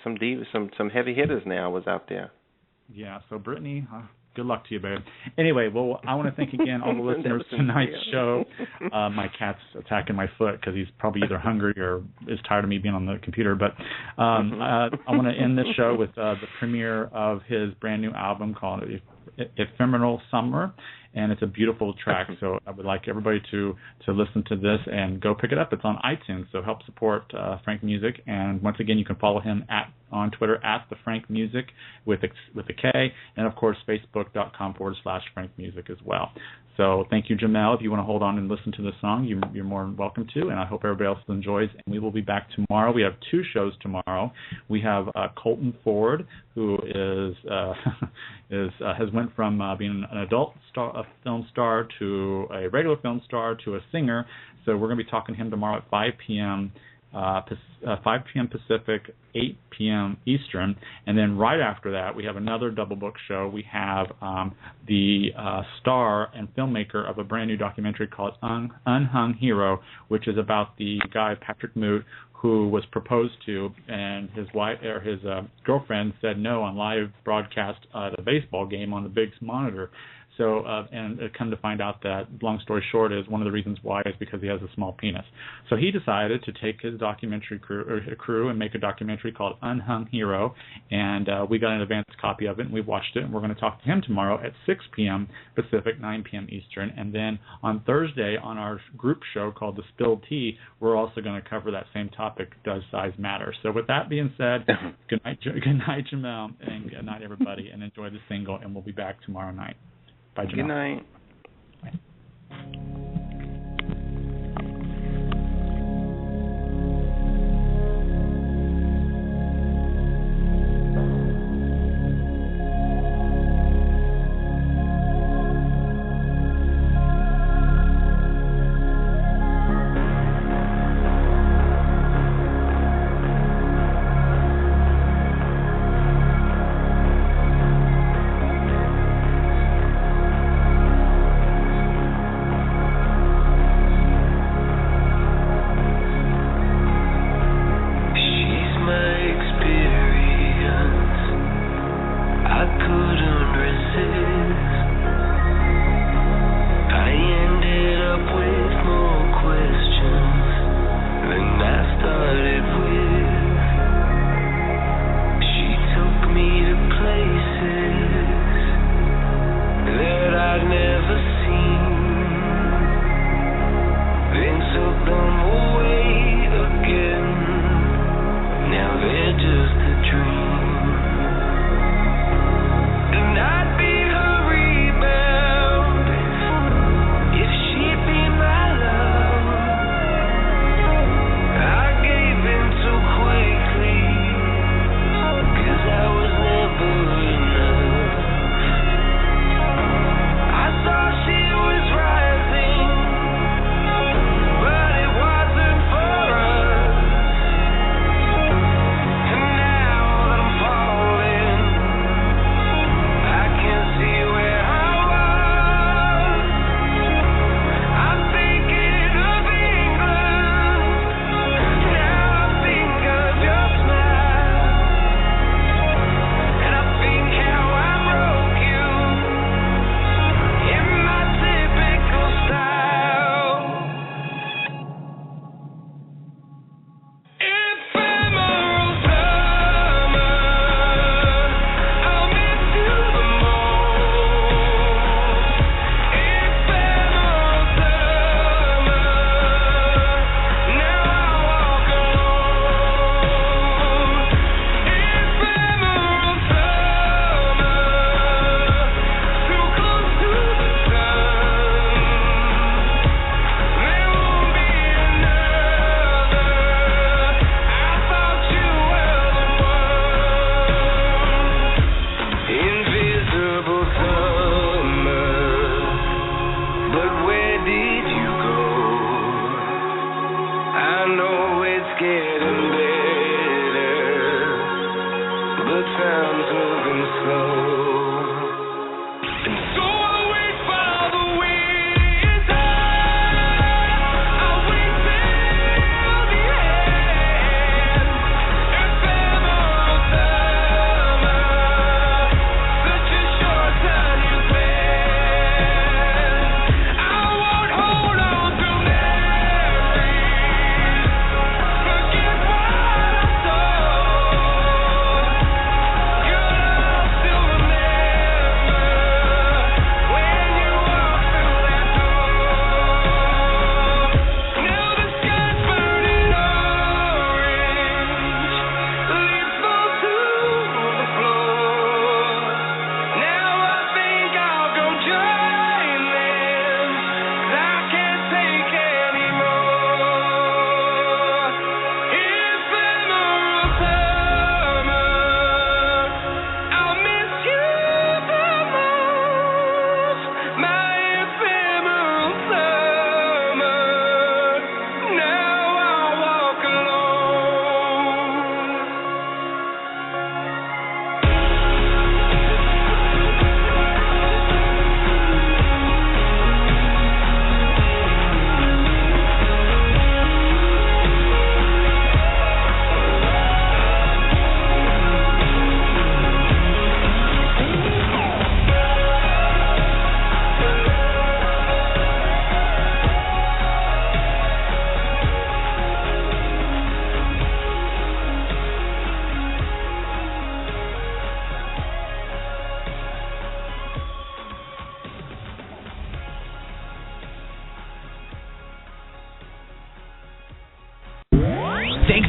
some heavy hitters now was out there. Yeah. So Britney. Good luck to you, babe. Anyway, well, I want to thank again all the listeners to tonight's show. My cat's attacking my foot because he's probably either hungry or is tired of me being on the computer. But I want to end this show with the premiere of his brand new album called Ephemeral Summer, and it's a beautiful track. So I would like everybody to listen to this and go pick it up. It's on iTunes, so help support FrankMusik. And once again, you can follow him on Twitter at the FrankMusik with a K, and of course Facebook.com/FrankMusik as well. So thank you, Jamel. If you want to hold on and listen to the song, you're more than welcome to, and I hope everybody else enjoys. And we will be back tomorrow. We have 2 shows tomorrow. We have Colton Ford, who has went from being an adult film star to a regular film star to a singer. So we're going to be talking to him tomorrow at 5 p.m. 5 p.m. Pacific, 8 p.m. Eastern, and then right after that we have another double book show. We have the star and filmmaker of a brand new documentary called Unhung Hero, which is about the guy Patrick Moot, who was proposed to, and his wife or his girlfriend said no on live broadcast at a baseball game on the big monitor. So, and come to find out that, long story short, is one of the reasons why is because he has a small penis. So he decided to take his documentary crew and make a documentary called Unhung Hero, and we got an advance copy of it, and we've watched it, and we're going to talk to him tomorrow at 6 p.m. Pacific, 9 p.m. Eastern, and then on Thursday on our group show called The Spilled Tea, we're also going to cover that same topic, Does Size Matter? So with that being said, good night, Jamel, and good night, everybody, and enjoy the single, and we'll be back tomorrow night. Bye, Jamel. Good night. Bye.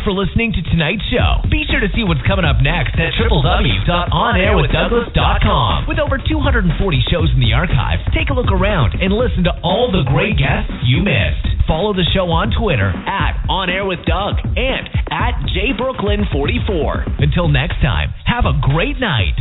for listening to tonight's show. Be sure to see what's coming up next at www.onairwithdouglas.com. With over 240 shows in the archives, take a look around and listen to all the great guests you missed. Follow the show on Twitter at OnAirWithDoug and at JBrooklyn44. Until next time, have a great night.